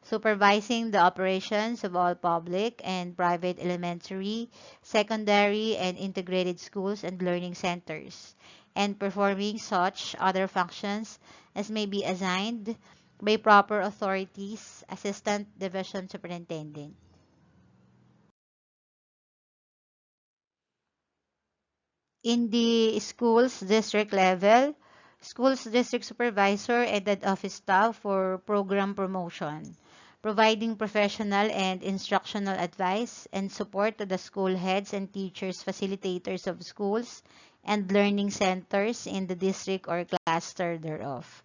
Supervising the operations of all public and private elementary, secondary, and integrated schools and learning centers, and performing such other functions as may be assigned by proper authorities, Assistant Division Superintendent. In the schools district level, schools district supervisor and head office staff for program promotion, providing professional and instructional advice and support to the school heads and teachers, facilitators of schools and learning centers in the district or cluster thereof.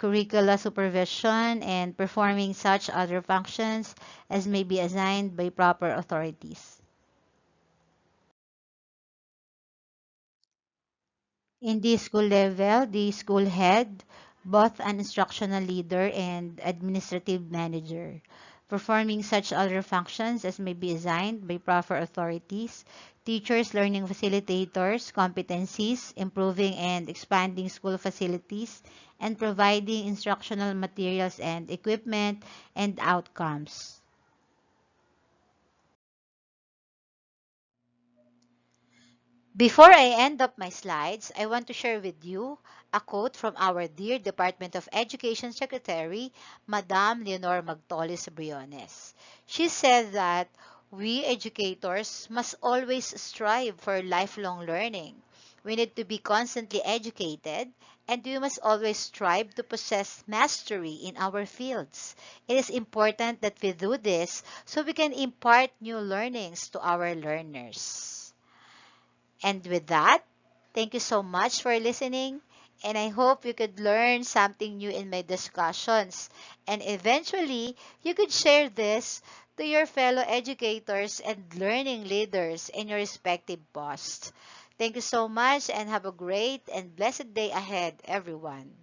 Curricula supervision and performing such other functions as may be assigned by proper authorities. In the school level, the school head, both an instructional leader and administrative manager, performing such other functions as may be assigned by proper authorities, teachers, learning facilitators, competencies, improving and expanding school facilities, and providing instructional materials and equipment and outcomes. Before I end up my slides, I want to share with you a quote from our dear Department of Education Secretary, Madam Leonor Magtolis Briones. She said that we educators must always strive for lifelong learning. We need to be constantly educated, and we must always strive to possess mastery in our fields. It is important that we do this so we can impart new learnings to our learners. And with that, thank you so much for listening. And I hope you could learn something new in my discussions. And eventually, you could share this to your fellow educators and learning leaders in your respective posts. Thank you so much and have a great and blessed day ahead, everyone.